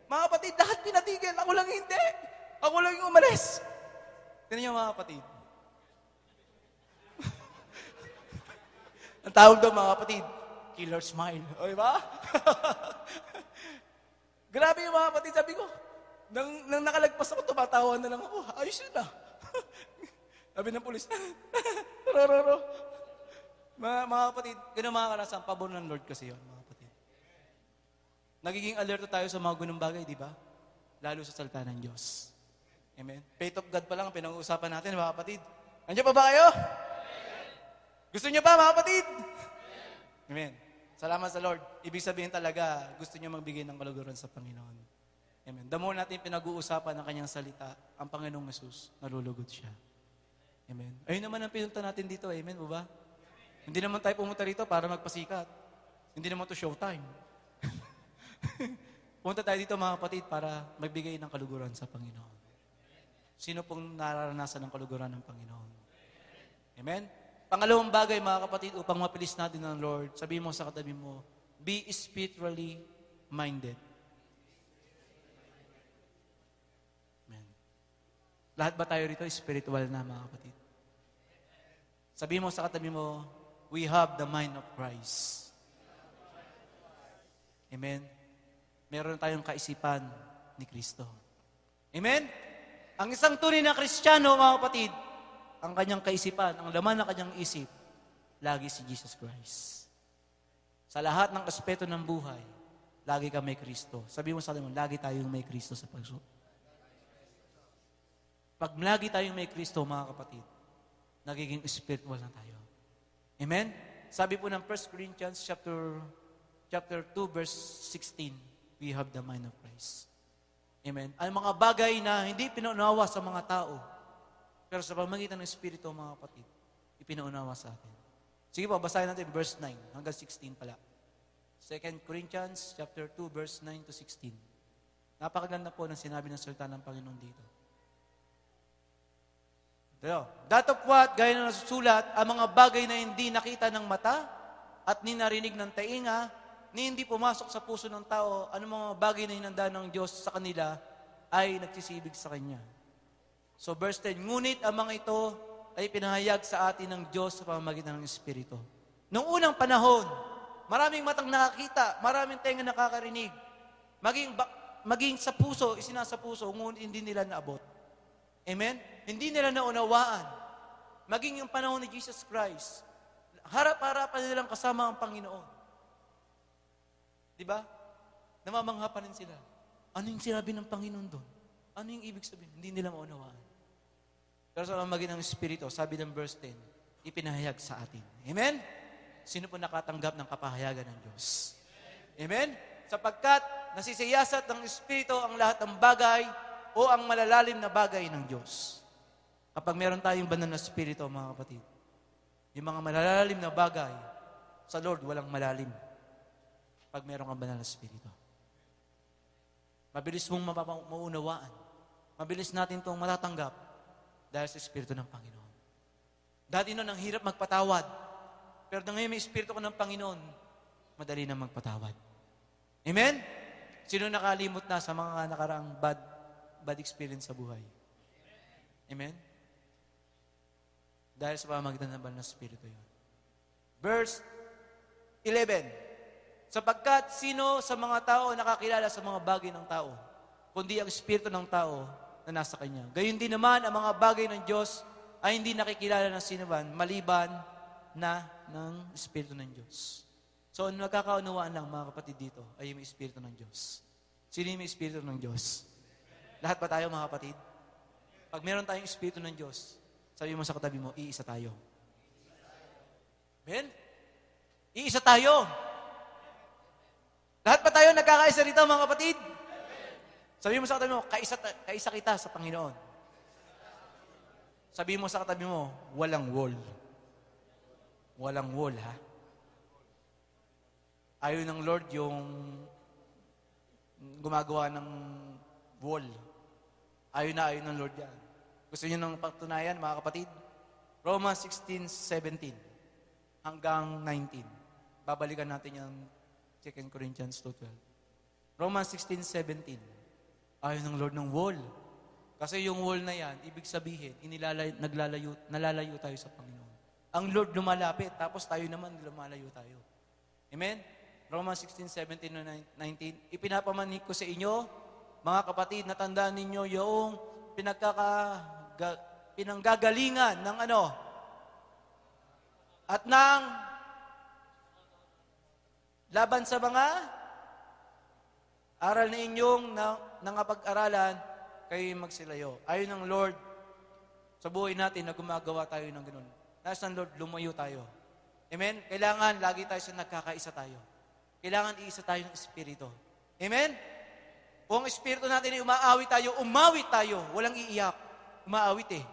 Mga kapatid, lahat pinatigil. Ako lang hindi. Ako lang yung umalis. Tignan niyo mga kapatid. Ang tawag daw mga kapatid, killer smile. O, diba? Grabe yung mga kapatid. Sabi ko, nang nakalagpas ako, tumatawa na lang ako. Ayos yun ah. Sabi ng pulis, ro. Mga kapatid, ganun mga karasang pabor ng Lord kasi yun, mga kapatid. Nagiging alerto tayo sa mga ganung bagay, di ba? Lalo sa salita ng Diyos. Amen? Faith of God pa lang ang pinag-uusapan natin, mga kapatid. Andiyan pa ba kayo? Gusto niyo ba, mga kapatid? Amen. Salamat sa Lord. Ibig sabihin talaga, gusto niyo magbigay ng kaluguran sa Panginoon. Amen. The more natin pinag-uusapan ng kanyang salita, ang Panginoong Yesus, nalulugod siya. Amen. Ayun naman ang pinunta natin dito. Amen po ba? Hindi naman tayo pumunta rito para magpasikat. Hindi naman to showtime. Pumunta tayo dito mga kapatid para magbigay ng kaluguran sa Panginoon. Sino pong nararanasan ng kaluguran ng Panginoon? Amen? Pangalawang bagay mga kapatid upang mapilis natin ng Lord, sabihin mo sa katabi mo, be spiritually minded. Amen. Lahat ba tayo rito spiritual na mga kapatid? Sabihin mo sa katabi mo, we have the mind of Christ. Amen? Meron tayong kaisipan ni Kristo. Amen? Ang isang tunay na Kristiyano, mga kapatid, ang kanyang kaisipan, ang laman ng kanyang isip, lagi si Jesus Christ. Sa lahat ng aspeto ng buhay, lagi ka may Kristo. Sabi mo sa atin mo, lagi tayong may Kristo sa pagso. Pag lagi tayong may Kristo, mga kapatid, nagiging spiritual na tayo. Amen? Sabi po ng 1 Corinthians chapter 2, verse 16, we have the mind of Christ. Amen? Ang mga bagay na hindi pinaunawa sa mga tao, pero sa pamagitan ng Espiritu, mga kapatid, ipinaunawa sa atin. Sige po, basahin natin verse 9 hanggang 16 pala. 2 Corinthians chapter 2, verse 9 to 16. Napakaganda po ng sinabi ng salita ng Panginoon dito. Datapwat, gaya na nasusulat, ang mga bagay na hindi nakita ng mata at ni narinig ng tainga, ni hindi pumasok sa puso ng tao, anong mga bagay na hinanda ng Diyos sa kanila ay nagsisibig sa Kanya. So verse 10, ngunit ang mga ito ay pinahayag sa atin ng Diyos sa pamamagitan ng Espiritu. Noong unang panahon, maraming matang nakakita, maraming tenga nakakarinig, maging sa puso, isinasa puso, ngunit hindi nila naabot. Amen? Hindi nila naunawaan. Maging yung panahon ni Jesus Christ, harap-harapan nilang kasama ang Panginoon. Diba? Namamangha pa rin sila. Ano yung sinabi ng Panginoon doon? Ano yung ibig sabihin? Hindi nila maunawaan. Pero sa pamamagitan ng Espiritu, sabi ng verse 10, ipinahayag sa atin. Amen? Sino po nakatanggap ng kapahayagan ng Diyos? Amen? Sapagkat nasisiyasat ng Espiritu ang lahat ng bagay o ang malalalim na bagay ng Diyos. Kapag meron tayong banal na Espiritu, mga kapatid, yung mga malalalim na bagay, sa Lord, walang malalim. Pag meron kang banal na Espiritu. Mabilis mong maunawaan. Mabilis natin itong matatanggap dahil sa Espiritu ng Panginoon. Dati noon, ang hirap magpatawad. Pero ngayon may Espiritu ko ng Panginoon, madali na magpatawad. Amen? Sino nakalimot na sa mga nakaraang bad experience sa buhay? Amen? Dahil sa pamamagitan ng banal na Espiritu yun. Verse 11. Sapagkat sino sa mga tao nakakilala sa mga bagay ng tao, kundi ang Espiritu ng tao na nasa kanya. Gayon din naman, ang mga bagay ng Diyos ay hindi nakikilala ng sinuman, maliban na ng Espiritu ng Diyos. So, nagkakaunawaan lang mga kapatid dito ay yung Espiritu ng Diyos. Sino yung Espiritu ng Diyos? Lahat ba tayo mga kapatid? Pag meron tayong Espiritu ng Diyos, sabi mo sa katabi mo, iisa tayo. Ben? Iisa tayo. Lahat ba tayo nagkakaisa rito mga kapatid? Sabi mo sa katabi mo, kaisa kita sa Panginoon. Sabi mo sa katabi mo, walang wall. Walang wall, ha? Ayaw ng Lord yung gumagawa ng wall. Ayaw ng Lord yan. Gusto niyo ng patunayan, mga kapatid? Romans 16:17 hanggang 19. Babalikan natin yung 2 Corinthians 2:12. Romans 16:17. Ayaw ng Lord ng wall. Kasi yung wall na yan, ibig sabihin, nalalayo tayo sa Panginoon. Ang Lord lumalapit, tapos tayo naman lumalayo tayo. Amen? Romans 16:17-19. Ipinapamanhik ko sa inyo, mga kapatid, natandaan ninyo yung pinanggagalingan ng ano? At ng laban sa mga aral na inyong nangapag-aralan, kayo magsilayo. Ayon ng Lord, sa buhay natin na gumagawa tayo ng ganun. Nasa ng Lord, lumayo tayo. Amen? Kailangan lagi tayo sa nagkakaisa tayo. Kailangan iisa tayo ng Espiritu. Amen? Kung ang Espiritu natin ay umawit tayo. Walang iiyak. Umaawit eh.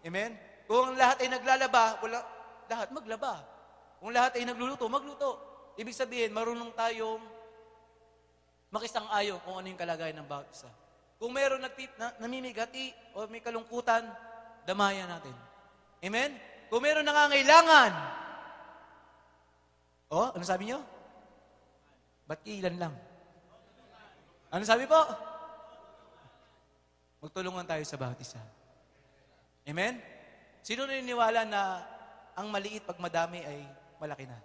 Amen? Kung lahat ay naglalaba, lahat maglaba. Kung lahat ay nagluluto, magluto. Ibig sabihin, marunong tayong makisang-ayon kung ano yung kalagayan ng bawat isa. Kung meron namimigati o may kalungkutan, damayan natin. Amen? Kung meron nangangailangan, ano sabi nyo? Ba't ilan lang? Ano sabi po? Magtulungan tayo sa bawat isa. Amen? Sino naniniwala na ang maliit pag madami ay malaki na?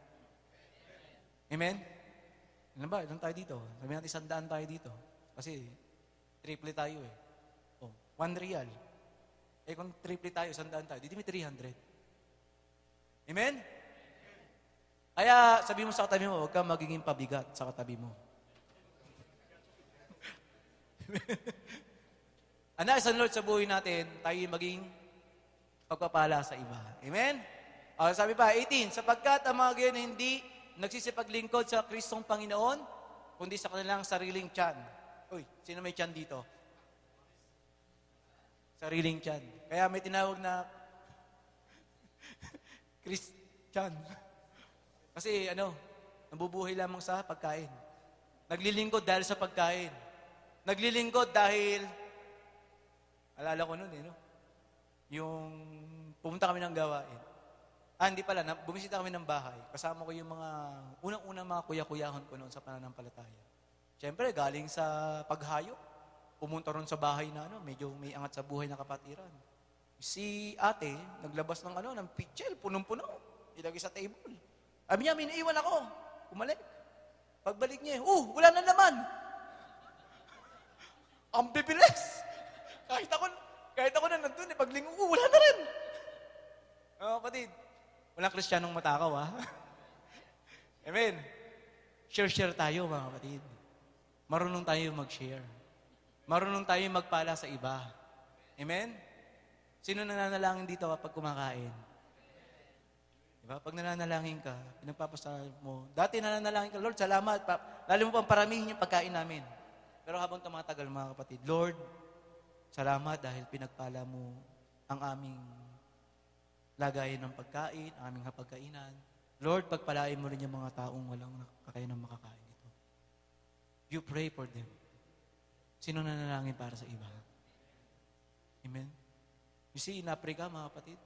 Amen? Ano ba? Ilan tayo dito? Sabi natin 100 tayo dito. Kasi triple tayo eh. 1 real. Kung triple tayo, 100 tayo, dito may 300. Amen? Kaya sabi mo sa katabi mo, huwag kang magiging pabigat sa katabi mo. Anak, sa Lord, sa buhay natin, tayo maging pagpapala sa iba. Amen? Sabi pa, 18, sapagkat ang mga gayon hindi nagsisipaglingkod sa Kristong Panginoon, kundi sa kanilang sariling tiyan. Uy, sino may tiyan dito? Sariling tiyan. Kaya may tinawag na Christian. Kasi nabubuhay lamang sa pagkain. Naglilingkod dahil sa pagkain. Naglilingkod dahil, alala ko nun yung pumunta kami ng gawain. Hindi pala, bumisita kami ng bahay. Kasama ko yung mga, unang-unang mga kuya-kuyahon ko noon sa pananampalataya. Siyempre, galing sa paghayo, pumunta ron sa bahay na medyo may angat sa buhay na kapatiran. Si ate, naglabas ng pitchel, punong-puno, ilagay sa table. Sabi niya, may naiwan ako. Umalik. Pagbalik niya, wala na naman. Ang bibilis. Kahit ako na nandun, paglingon ko, wala na rin. Kapatid, walang Kristiyanong matakaw, ha? Amen. Share tayo, mga kapatid. Marunong tayo mag-share. Marunong tayo magpala sa iba. Amen? Sino nananalangin dito kapag kumakain? Diba? Pag nananalangin ka, pinagpapasalamat mo. Dati nananalangin ka, Lord, salamat. Lalo mo pang paramihin yung pagkain namin. Pero habang tumatagal, mga kapatid, Lord, salamat dahil pinagpala mo ang aming lagayan ng pagkain, ang aming hapagkainan. Lord, pagpalain mo rin yung mga taong walang kakayanan makakain ito. You pray for them. Sino nanalangin para sa iba? Amen? You see, in Africa, mga kapatid,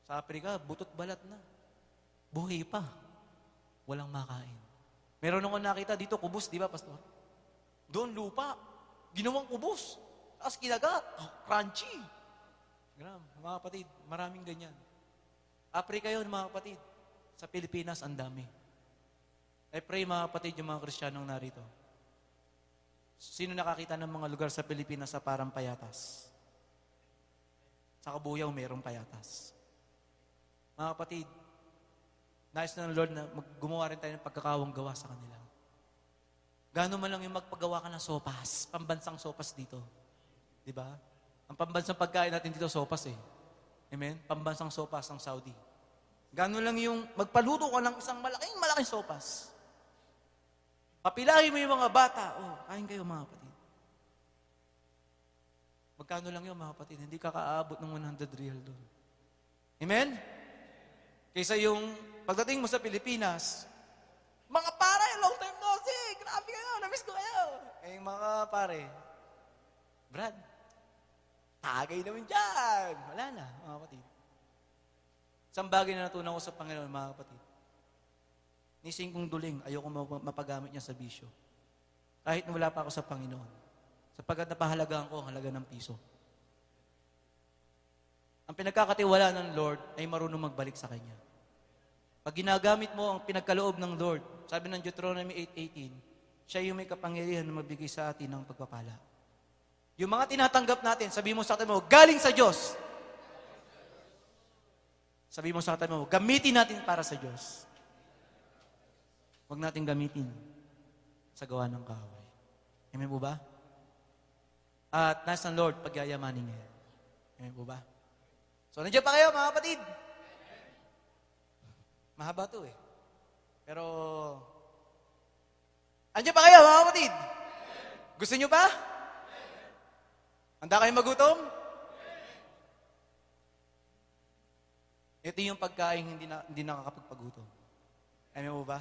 sa Africa, butot balat na. Buhay pa. Walang makain. Meron akong nakita dito, kubos, di ba, Pastor? Doon, lupa. Ginawang kubos. Tapos kinagat. Crunchy. Mga kapatid, maraming ganyan. Africa yun, mga kapatid. Sa Pilipinas, ang dami. I pray, mga kapatid, yung mga Kristiyanong narito. Sino nakakita ng mga lugar sa Pilipinas sa parang payatas? Sa Kabuyaw, mayroong payatas. Mga kapatid, nais na ng Lord na gumawa rin tayo ng pagkakawang gawa sa kanila. Gano'n man lang yung magpagawa ka ng sopas, pambansang sopas dito. Di ba? Ang pambansang pagkain natin dito, sopas eh. Amen? Pambansang sopas ng Saudi. Gano'n lang yung magpaluto ka ng isang malaking sopas. Papilahin mo yung mga bata. Oh, kain kayo mga kapatid. Magkano lang yun mga kapatid? Hindi kakaabot ng 100 real doon. Amen? Kaysa yung pagdating mo sa Pilipinas, mga pare, long time no see. Grabe kayo, namiss ko kayo. Eh, mga pare, Brad, tagay naman dyan. Wala na, mga kapatid. Isang bagay na natunan ko sa Panginoon, mga kapatid. Nising kong duling, ayoko mapagamit niya sa bisyo. Kahit wala pa ako sa Panginoon. Sapagkat napahalagaan ko ang halaga ng piso. Ang pinagkakatiwala ng Lord ay marunong magbalik sa Kanya. Pag ginagamit mo ang pinagkaloob ng Lord, sabi ng Deuteronomy 8:18, siya yung may kapangyarihan na magbigay sa atin ng pagpapala. Yung mga tinatanggap natin, sabi mo sa atin mo, galing sa Diyos. Sabi mo sa atin mo, gamitin natin para sa Diyos. Huwag natin gamitin sa gawa ng kaaway. Amen po ba? At nais ng Lord, pagyayamanin niya. Amen po ba? So, nandiyan pa kayo, mga kapatid. Mahaba to eh. Pero, nandiyan pa kayo, mga kapatid. Gusto nyo pa? Handa kayo magutom? Ito yung pagkain hindi nakakapagpagutom. Amen mo ba?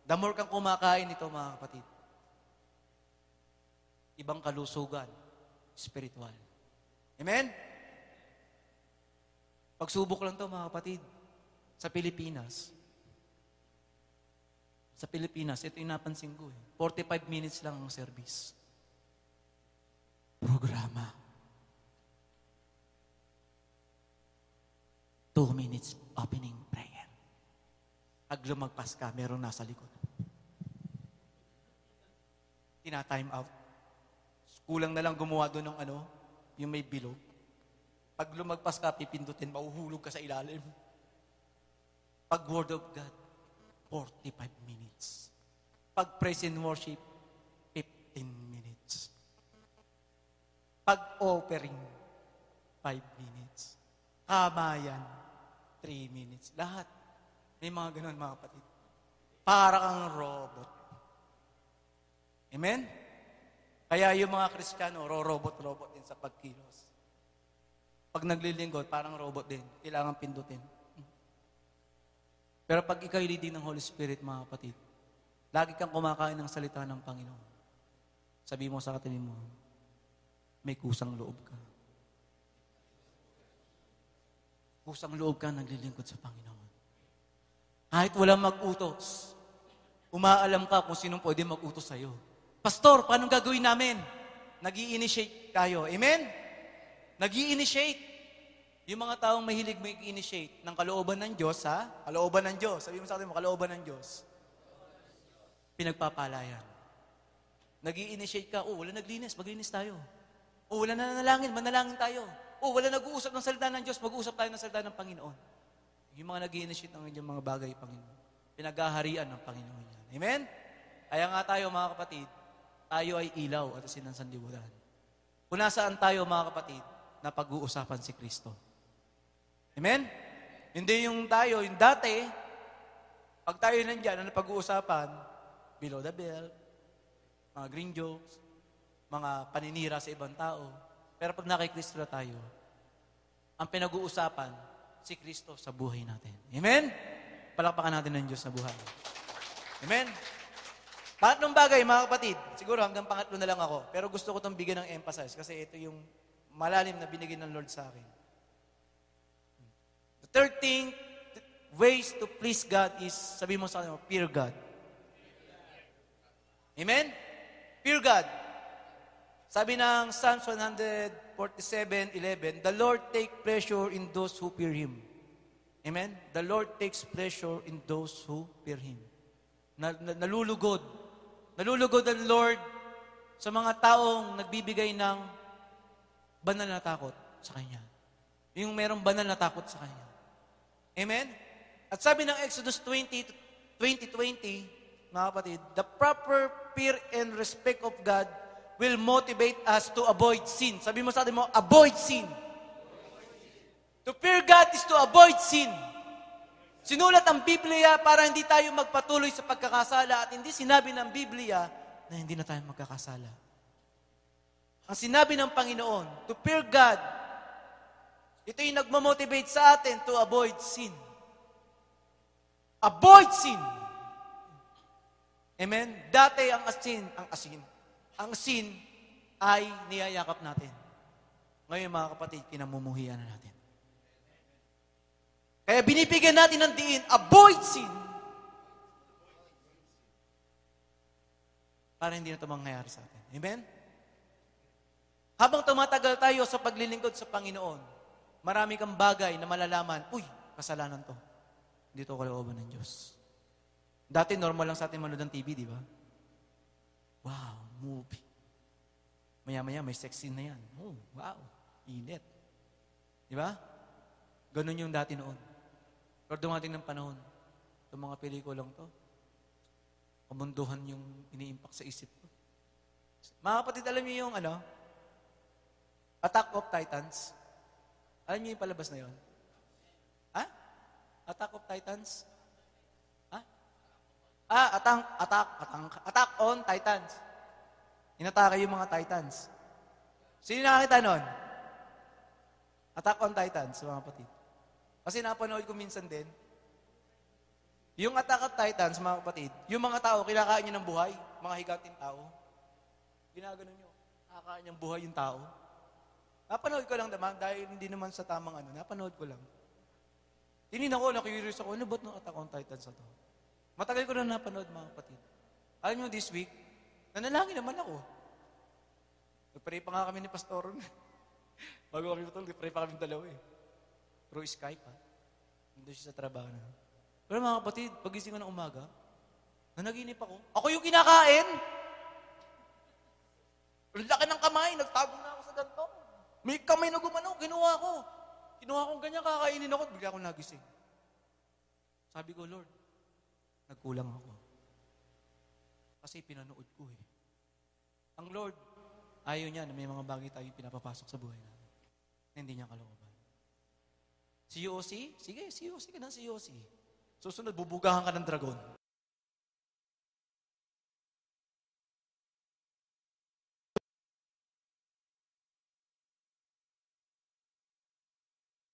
The more kang kumakain nito, mga kapatid, ibang kalusugan, spiritual. Amen? Pagsubok lang to, mga kapatid, sa Pilipinas. Sa Pilipinas, ito yung napansin ko eh. 45 minutes lang ang service. Programa. 2 minutes opening prayer. Pag lumagpas ka, meron nasa likod. Tina-time out. Kulang na lang gumawa doon ng yung may bilog. Pag lumagpas ka, pipindutin, mauhulog ka sa ilalim. Pag Word of God, 45 minutes. Pag praise and worship, 15 minutes. Pag offering, 5 minutes. Kamayan, 3 minutes. Lahat. May mga ganun, mga kapatid. Para kang robot. Amen? Kaya yung mga Kristiyano, robot din sa pagkilos. Pag naglilingkod, parang robot din. Kailangan pindutin. Pero pag ikaw'y leading ng Holy Spirit, mga kapatid, lagi kang kumakain ng salita ng Panginoon. Sabi mo sa katabi mo, may kusang loob ka. Kusang loob ka, naglilingkod sa Panginoon. Kahit walang mag-utos, umaalam ka kung sinong pwede mag-utos sa'yo. Pastor, paano gagawin namin? Nag-i-initiate tayo. Amen? Nag-i-initiate. Yung mga taong mahilig mag-i-initiate ng kalooban ng Diyos, ha? Kalooban ng Diyos. Sabi mo sa akin mo, kalooban ng Diyos. Pinagpapalayan. Nag-i-initiate ka, wala naglinis, maglinis tayo. Wala nanalangin, manalangin tayo. Wala nag-uusap ng salita ng Diyos, mag-uusap tayo ng salita ng Panginoon. Yung mga nag-i-initiate ng inyong mga bagay, Panginoon. Pinaghaharian ng Panginoon yan. Amen? Kaya nga tayo, mga kapatid, tayo ay ilaw at asin ng sanlibutan. Kung nasaan tayo, mga kapatid, na pag-uusapan si Kristo. Amen? Hindi yung tayo, yung dati, pag tayo nandyan, ano pag-uusapan? Below the belt, mga green jokes, mga paninira sa ibang tao. Pero pag nakikristo na tayo, ang pinag-uusapan, si Kristo sa buhay natin. Amen? Palakpakan natin ng Diyos sa buhay. Amen? Pangatlong bagay, mga kapatid, siguro hanggang pangatlo na lang ako, pero gusto ko itong bigyan ng emphasis kasi ito yung malalim na binigyan ng Lord sa akin. The third thing, ways to please God is, sabi mo sa akin, fear God. Amen? Fear God. Sabi ng Psalms 147:11, the Lord take pleasure in those who fear Him. Amen? The Lord takes pleasure in those who fear Him. Nalulugod. Nalulugod ang Lord sa mga taong nagbibigay ng banal na takot sa Kanya. Yung merong banal na takot sa Kanya. Amen? At sabi ng Exodus 20:20, mga kapatid, the proper fear and respect of God will motivate us to avoid sin. Sabi mo sa atin mo, avoid sin. To fear God is to avoid sin. Sinulat ang Biblia para hindi tayo magpatuloy sa pagkakasala at hindi sinabi ng Biblia na hindi na tayo magkakasala. Ang sinabi ng Panginoon, to fear God, ito yung nagmamotivate sa atin to avoid sin. Avoid sin. Amen? Dati ang sin ay niyayakap natin. Ngayon mga kapatid, kinamumuhian na natin. Kaya binibigyan natin ng diin, avoid sin. Para hindi na ito mangyayari sa atin. Amen? Habang tumatagal tayo sa paglilingkod sa Panginoon, marami kang bagay na malalaman, uy, kasalanan to. Hindi to kalooban ng Diyos. Dati normal lang sa atin manood ng TV, di ba? Wow, movie. Maya-maya may sex scene na yan. Oh, wow, init. Di ba? Ganun yung dati noon. Pero dumating ng panahon, itong mga pelikulang to, kamunduhan yung ini-impact sa isip ko. Mga kapatid, alam niyo yung Attack of Titans? Alam niyo yung palabas na yun? Ha? Attack of Titans? Ha? Attack on Titans. Inatake yung mga Titans. Sino nakakita nun? Attack on Titans, mga kapatid. Kasi napanood ko minsan din, yung Attack on Titans, mga kapatid, yung mga tao, kinakain nyo ng buhay, mga higanting tao. Ginagano nyo, nakakain ng buhay yung tao. Napanood ko lang naman, dahil hindi naman sa tamang napanood ko lang. Tinignan ko, na-curious ako, ano ba't ng Attack on Titans na to? Matagal ko na napanood, mga kapatid. Alam nyo, this week, nanalangin naman ako. Nagpray pa nga kami ni Pastor. Bago kami matulog, nagpray pa kami dalawa Through Skype, Nandun siya sa trabaho na. Pero mga kapatid, pagising ko ng umaga, nanaginip ako. Ako yung kinakain! Ang laki ng kamay, nagtago na ako sa ganito. May kamay na gumano, kinuha ko. Kinuha kong ganyan, kakainin ako, bigla akong nagising. Sabi ko, Lord, nagkulang ako. Kasi pinanood ko Ang Lord, ayaw niya na may mga bagay tayong pinapapasok sa buhay natin. Hindi niya kalooban. COC? Sige, COC ka ng COC. Susunod, bubugahan ka ng dragon.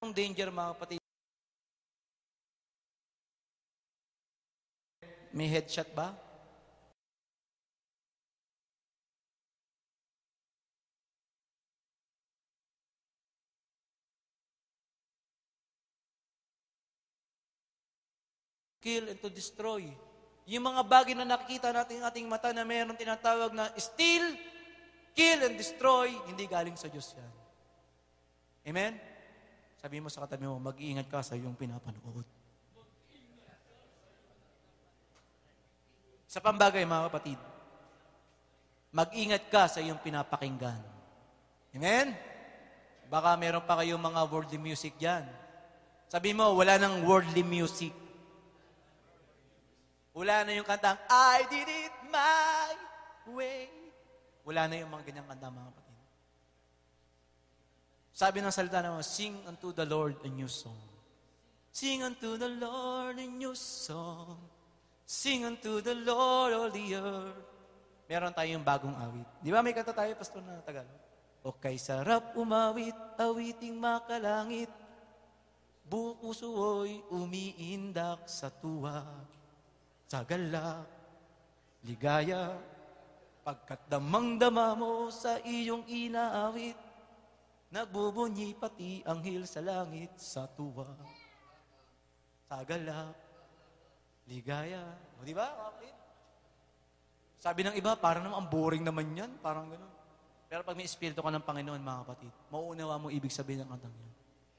Ang danger, mga kapatid. May headshot ba? Kill and to destroy. Yung mga bagay na nakikita natin ating mata na mayroon tinatawag na steal, kill, and destroy, hindi galing sa Diyos yan. Amen? Sabi mo sa katabi mo, mag-iingat ka sa iyong pinapanood. Sa pambagay, mga kapatid, mag-ingat ka sa iyong pinapakinggan. Amen? Baka meron pa kayong mga worldly music dyan. Sabi mo, wala nang worldly music. Wala na yung kantang, I did it my way. Wala na yung mga ganyang kanta, mga kapatid. Sabi ng salita naman, sing unto the Lord a new song. Sing unto the Lord a new song. Sing unto the Lord all the earth. Meron tayong bagong awit. Di ba may kanta tayo, Pastor, na Tagalog? O kay sarap umawit, awiting makalangit. Buong puso'y umiindak sa tuwa. Sa galak, ligaya, pagkat damang-dama mo sa iyong inaawit, nagbubunyi pati anghel sa langit sa tuwa. Sa galak, ligaya. O, di ba, kapatid? Sabi ng iba, parang naman, ang boring naman yan. Parang gano'n. Pero pag may espiritu ka ng Panginoon, mga kapatid, mauunawa mo ibig sabihin ng kantang yan.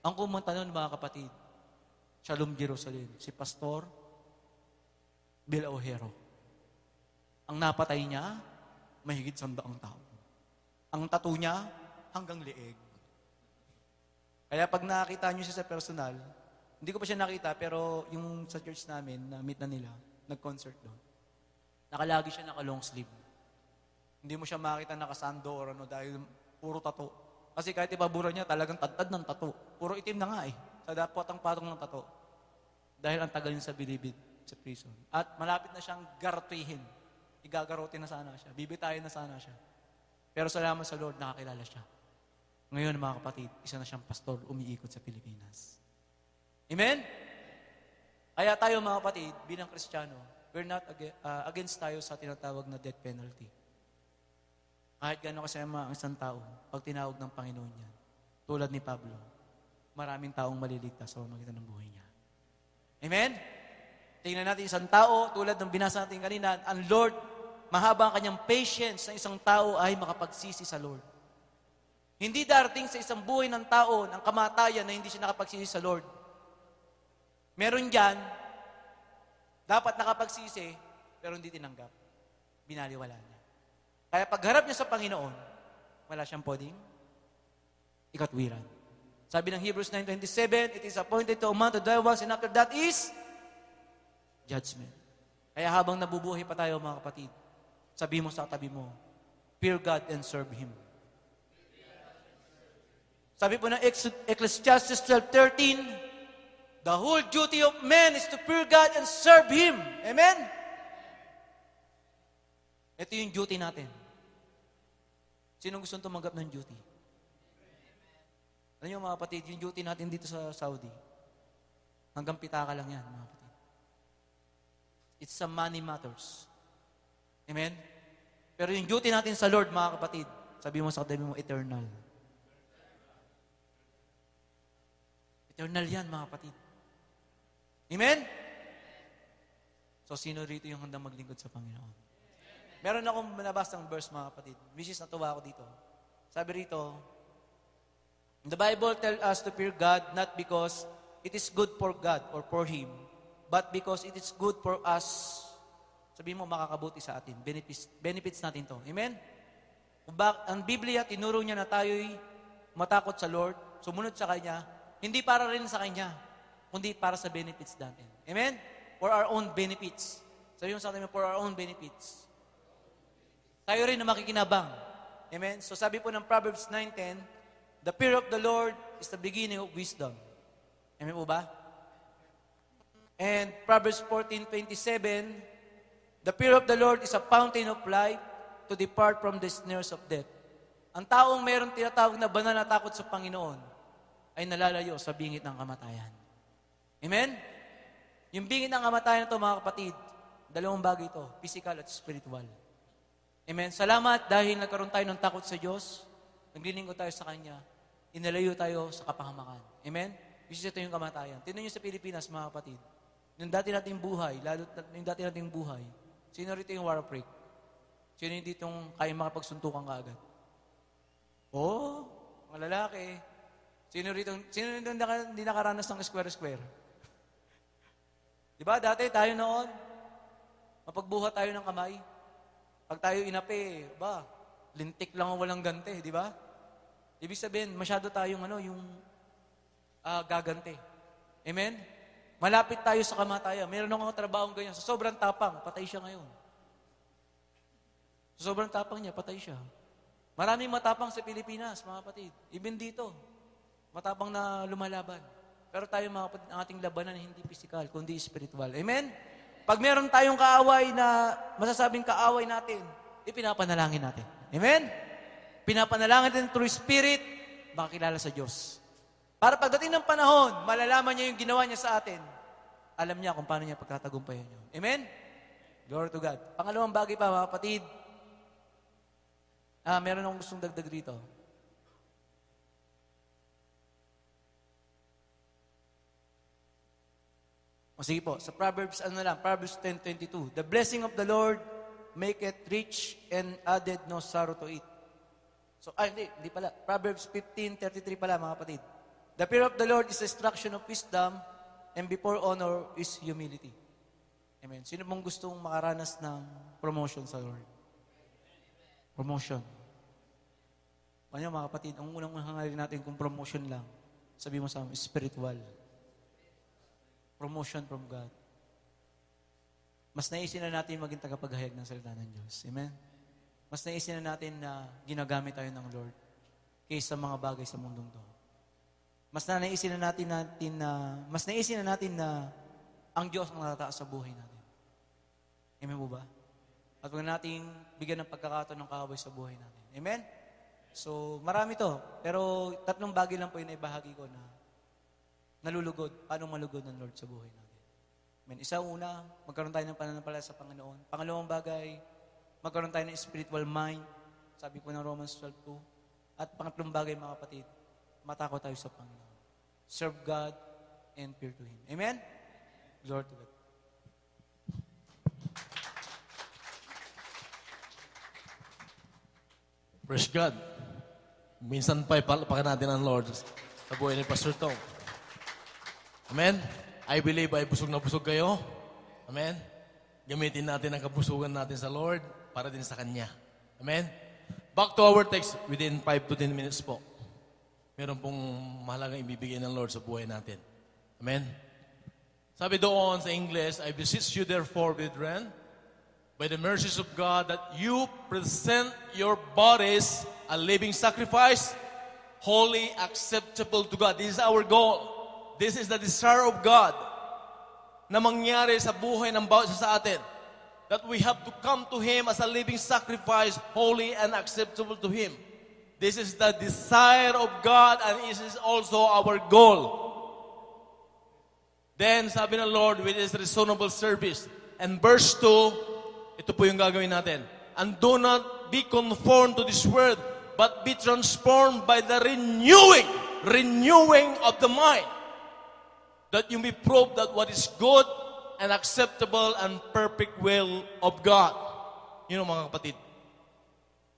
Ang kumanta nun, mga kapatid, Shalom, Jerusalem. Si Pastor Bill Ojero. Ang napatay niya, mahigit 100 tao. Ang tattoo niya, hanggang leeg. Kaya pag nakita niyo siya sa personal, hindi ko pa siya nakita, pero yung sa church namin, na-meet na nila, nag-concert doon. Nakalagi siya naka-long sleeve. Hindi mo siya makita nakasando or ano dahil puro tattoo. Kasi kahit ibabura niya, talagang tadtad ng tattoo. Puro itim na nga eh. Sa dapotang patong ng tattoo. Dahil ang tagal niya sa bilibid, sa prison. At malapit na siyang garatuhin. Igagarotin na sana siya. Bibitayin na sana siya. Pero salamat sa Lord, nakakilala siya. Ngayon, mga kapatid, isa na siyang pastor, umiikot sa Pilipinas. Amen? Kaya tayo, mga kapatid, bilang Kristiyano, we're not against tayo sa tinatawag na death penalty. Kahit gano'n kasama ang isang tao, pag tinawag ng Panginoon niya, tulad ni Pablo, maraming taong maliligtas sa pamamagitan ng buhay niya. Amen? Tingnan natin isang tao, tulad ng binasa natin kanina, ang Lord, mahaba ang kanyang patience na isang tao ay makapagsisi sa Lord. Hindi darating sa isang buhay ng tao ang kamatayan na hindi siya nakapagsisi sa Lord. Meron dyan, dapat nakapagsisi, pero hindi tinanggap. Binaliwala niya. Kaya pagharap niya sa Panginoon, wala siyang pwedeng ikatwiran. Sabi ng Hebrews 9:27, it is appointed to a man to die once, and after that is judgment. Kaya habang nabubuhay pa tayo, mga kapatid, sabi mo sa katabi mo, fear God and serve Him. Sabi po ng Ecclesiastes 12:13, the whole duty of man is to fear God and serve Him. Amen? Ito yung duty natin. Sinong gustong tumanggap ng duty? Alam niyo, mga kapatid, yung duty natin dito sa Saudi, hanggang pitaka lang yan, mga kapatid. It's some money matters. Amen? Pero yung duty natin sa Lord, mga kapatid, sabi mo sa katabi mo, eternal. Eternal yan, mga kapatid. Amen? So, sino rito yung handang maglingkod sa Panginoon? Meron akong nabasang verse, mga kapatid. Mrs. natuwa ako dito. Sabi rito, the Bible tells us to fear God not because it is good for God or for Him, but because it is good for us. Sabihin mo, makakabuti sa atin. Benefits natin to. Amen? Ang Biblia, tinuro niya na tayo'y matakot sa Lord, sumunod sa Kanya, hindi para rin sa Kanya, kundi para sa benefits natin. Amen? For our own benefits. Sabihin mo sa atin, for our own benefits. Tayo rin na makikinabang. Amen? So sabi po ng Proverbs 9:10, the fear of the Lord is the beginning of wisdom. Amen po ba? And Proverbs 14:27, the fear of the Lord is a fountain of life to depart from the snares of death. Ang taong mayroong tinatawag na banal na takot sa Panginoon ay nalalayo sa bingit ng kamatayan. Amen? Yung bingit ng kamatayan na ito, mga kapatid, dalawang bagay ito, physical at spiritual. Amen? Salamat dahil nagkaroon tayo ng takot sa Diyos, naglilingkod tayo sa Kanya, inalayo tayo sa kapahamakan. Amen? Kasi ito yung kamatayan. Tingnan nyo sa Pilipinas, mga kapatid. Yung dati nating buhay, lalo yung dati nating buhay, sino rito yung war break? Sino yung ditong kaya makapagsuntukan ka agad? Oo, mga lalaki. Sino rito hindi nakaranas ng square-square? Diba, dati tayo noon, mapagbuhat tayo ng kamay. Pag tayo inapi, lintik lang ang walang gante, di ba? Ibig sabihin, masyado tayong gagante. Amen? Malapit tayo sa kamatayan. Meron akong trabahong ganyan. Sa sobrang tapang, patay siya ngayon. Sa sobrang tapang niya, patay siya. Maraming matapang sa Pilipinas, mga kapatid. Even dito, matapang na lumalaban. Pero tayo, mga kapatid, ang ating labanan hindi physical, kundi spiritual. Amen? Pag meron tayong kaaway na masasabing kaaway natin, ipinapanalangin natin. Amen? Pinapanalangin natin through Spirit, makakilala sa Diyos. Para pagdating ng panahon, malalaman niya yung ginawa niya sa atin. Alam niya kung paano niya pagtatagumpayan niyo. Amen? Glory to God. Pangalawang bagay pa, mga kapatid, meron akong gustong dagdag rito. O sige po, sa Proverbs, Proverbs 10:22. The blessing of the Lord maketh rich and added no sorrow to it. So, hindi pala. Proverbs 15:33 pala, mga kapatid. The fear of the Lord is the instruction of wisdom, And before honor is humility. Amen. Sino mong gustong makaranas ng promotion sa Lord? Promotion. Kanya mga kapatid, ang unang hangarin natin kung promotion lang, sabi mo sa amin, spiritual. Promotion from God. Mas naisin na natin maging tagapaghayag ng salita ng Diyos. Amen? Mas naisin na natin na ginagamit tayo ng Lord kaysa mga bagay sa mundong to. Mas naisin na natin na ang Diyos ang natataas sa buhay natin. Amen po ba? At huwag nating bigyan ng pagkakataon ng kaaway sa buhay natin. Amen? So, marami to. Pero 3 bagay lang po yung naibahagi ko na nalulugod. Paano malugod ng Lord sa buhay natin? Amen. Una, magkaroon tayo ng pananampalataya sa Panginoon. Pangalawang bagay, magkaroon tayo ng spiritual mind. Sabi po ng Romans 12:2. At pangatlong bagay, mga kapatid, matakot tayo sa Panginoon. Serve God and fear to Him. Amen? Glory to God. Praise God. Minsan pa ipalapakan natin ang Lord sa buhay ni Pastor Tom. Amen? I believe ay busog na busog kayo. Amen? Gamitin natin ang kabusugan natin sa Lord para din sa Kanya. Amen? Back to our text within 5 to 10 minutes po. Meron pong mahalagang ibibigay ng Lord sa buhay natin. Amen? Sabi doon sa English, I beseech you therefore, brethren, by the mercies of God, that you present your bodies a living sacrifice, holy, acceptable to God. This is our goal. This is the desire of God na mangyari sa buhay ng bawat isa sa atin. That we have to come to Him as a living sacrifice, holy and acceptable to Him. This is the desire of God and it is also our goal. Then, sabi ng Lord, with His reasonable service. And verse 2, ito po yung gagawin natin. And do not be conformed to this world, but be transformed by the renewing of the mind, that you may prove that what is good and acceptable and perfect will of God. You know, mga kapatid,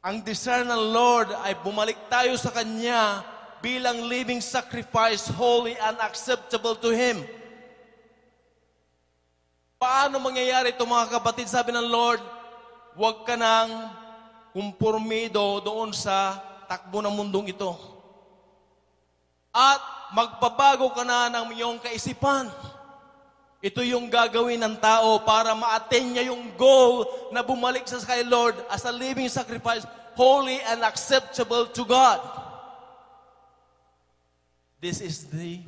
ang desire ng Lord ay bumalik tayo sa Kanya bilang living sacrifice, holy and acceptable to Him. Paano mangyayari ito, mga kapatid? Sabi ng Lord, huwag ka nang kumpormido doon sa takbo ng mundong ito. At magbabago ka na ng iyong kaisipan. Ito yung gagawin ng tao para ma-attain niya yung goal na bumalik sa kay Lord as a living sacrifice, holy and acceptable to God. This is the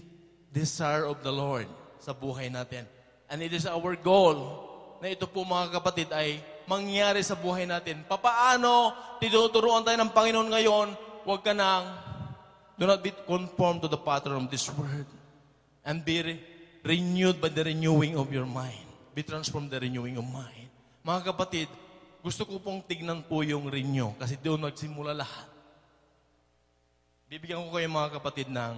desire of the Lord sa buhay natin. And it is our goal na ito po, mga kapatid, ay mangyari sa buhay natin. Papaano tinuturuan tayo ng Panginoon ngayon? Huwag ka nang, do not be conformed to the pattern of this world. And be renewed by the renewing of your mind. Be transformed by the renewing of mind. Mga kapatid, gusto ko pong tignan po yung renew kasi doon nagsimula lahat. Bibigyan ko kayo, mga kapatid, ng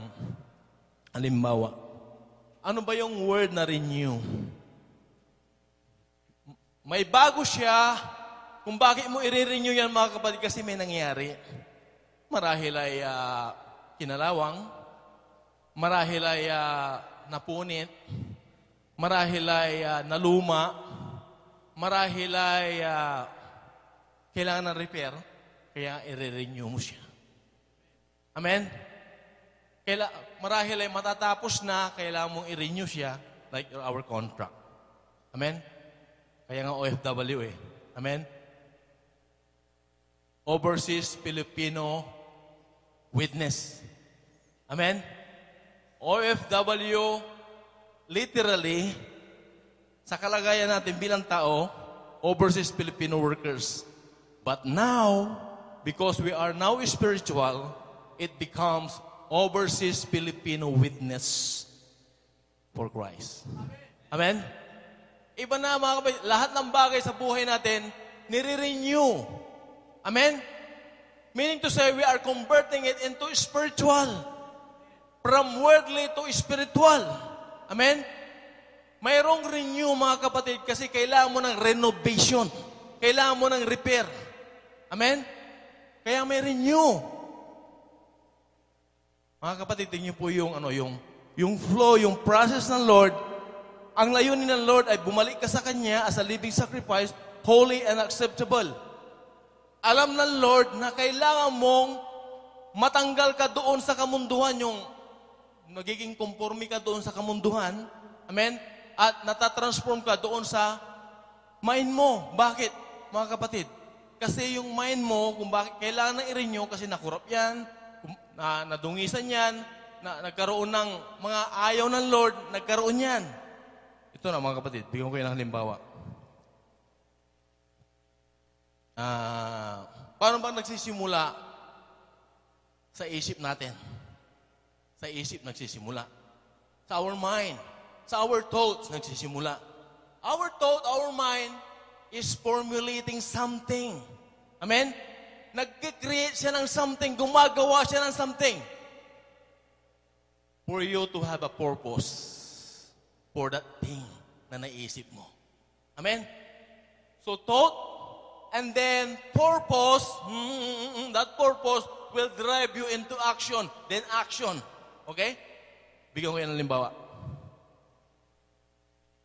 halimbawa. Ano ba yung word na renew? May bago siya kung bakit mo i-renew yan, mga kapatid, kasi may nangyari. Marahil ay kinalawang, marahil ay napunit, marahil ay naluma, marahil ay kailangan ng repair, kaya i-renew mo siya. Amen? Marahil ay matatapos na, kailangan mong i-renew siya, like our contract. Amen? Kaya nga OFW eh. Amen? Overseas Filipino Witness. Amen? OFW, literally, sa kalagayan natin bilang tao, Overseas Filipino Workers. But now, because we are now spiritual, it becomes Overseas Filipino Witness for Christ. Amen? Iba na, mga kapatid, lahat ng bagay sa buhay natin, nire-renew. Amen? Meaning to say, we are converting it into spiritual. From worldly to spiritual. Amen? Mayroong renew, mga kapatid, kasi kailangan mo ng renovation. Kailangan mo ng repair. Amen? Kaya may renew. Mga kapatid, tingnan po yung yung flow, yung process ng Lord, ang layunin ng Lord ay bumalik ka sa Kanya as a living sacrifice, holy and acceptable. Alam ng Lord na kailangan mong matanggal ka doon sa kamunduhan, yung nagiging conforme ka doon sa kamunduhan. Amen? At natatransform ka doon sa mind mo. Bakit, mga kapatid? Kasi yung mind mo, kung bakit kailangan na i-renew, kasi nakurap yan, nadungisan yan, nagkaroon ng mga ayaw ng Lord, nagkaroon yan. Ito na mga kapatid, bigyan ko kayo ng halimbawa. Paano ba nagsisimula sa isip natin? Sa isip nagsisimula. Sa our mind. Sa our thoughts nagsisimula. Our thought, our mind is formulating something. Amen? Nag-create siya ng something. Gumagawa siya ng something. For you to have a purpose for that thing na naisip mo. Amen? So thought, and then purpose, that purpose will drive you into action. Then action. Okay? Bigyan ko yan ng limbawa.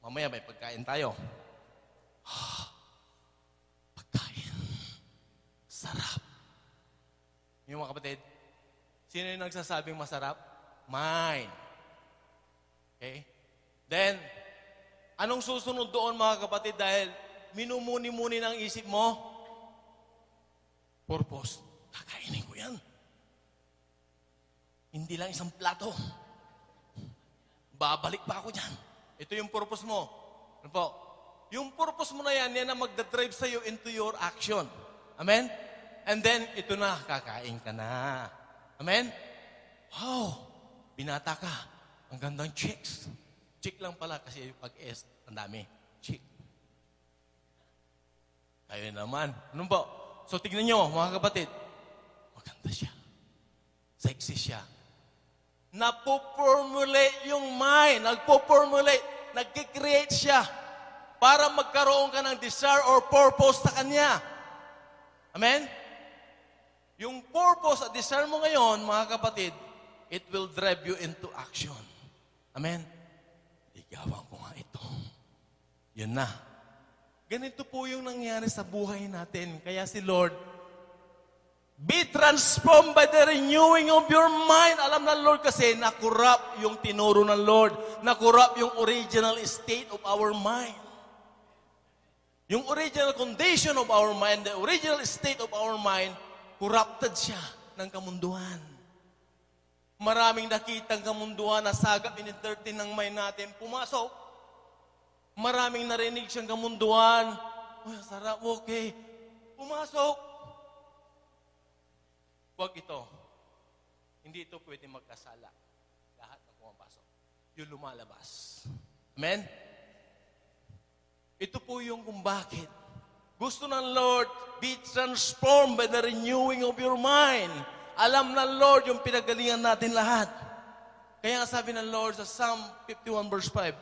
Mamaya may pagkain tayo. Pagkain. Sarap. Yung mga kapatid, sino yung nagsasabing masarap? Mine. Okay? Then, anong susunod doon mga kapatid dahil minumuni-muni ng isip mo? Purpose. Kakainin ko yan. Hindi lang isang plato. Babalik pa ako dyan. Ito yung purpose mo. Ano po? Yung purpose mo na yan, yan ang magdadrive sa'yo into your action. Amen? And then, ito na, kakain ka na. Amen? Wow! Binata ka. Ang gandang chicks. Chick lang pala kasi pag-S, ang dami. Chick. Kayo naman. Ano po? So, tignan nyo, mga kapatid. Maganda siya. Sexy siya. Napo-formulate yung mind. Nagpo-formulate. Nag-create siya para magkaroon ka ng desire or purpose sa Kanya. Amen? Yung purpose at desire mo ngayon, mga kapatid, it will drive you into action. Amen? Ligawan ko nga ito. Yun na. Ganito po yung nangyari sa buhay natin. Kaya si Lord, be transformed by the renewing of your mind. Alam ng Lord kasi, nakurap yung tinuro ng Lord. Nakurap yung original state of our mind. Yung original condition of our mind, the original state of our mind, corrupted siya ng kamunduhan. Maraming nakitang kamunduhan na sagap in-entertain ng mind natin, pumasok. Maraming narinig siyang kamunduhan. Oh, sarap, okay. Pumasok. Huwag ito. Hindi ito pwede magkasala. Lahat na pumapasok. Yung lumalabas. Amen? Ito po yung kung bakit. Gusto ng Lord, be transformed by the renewing of your mind. Alam ng Lord yung pinagalingan natin lahat. Kaya nga sabi ng Lord sa Psalm 51 verse 5,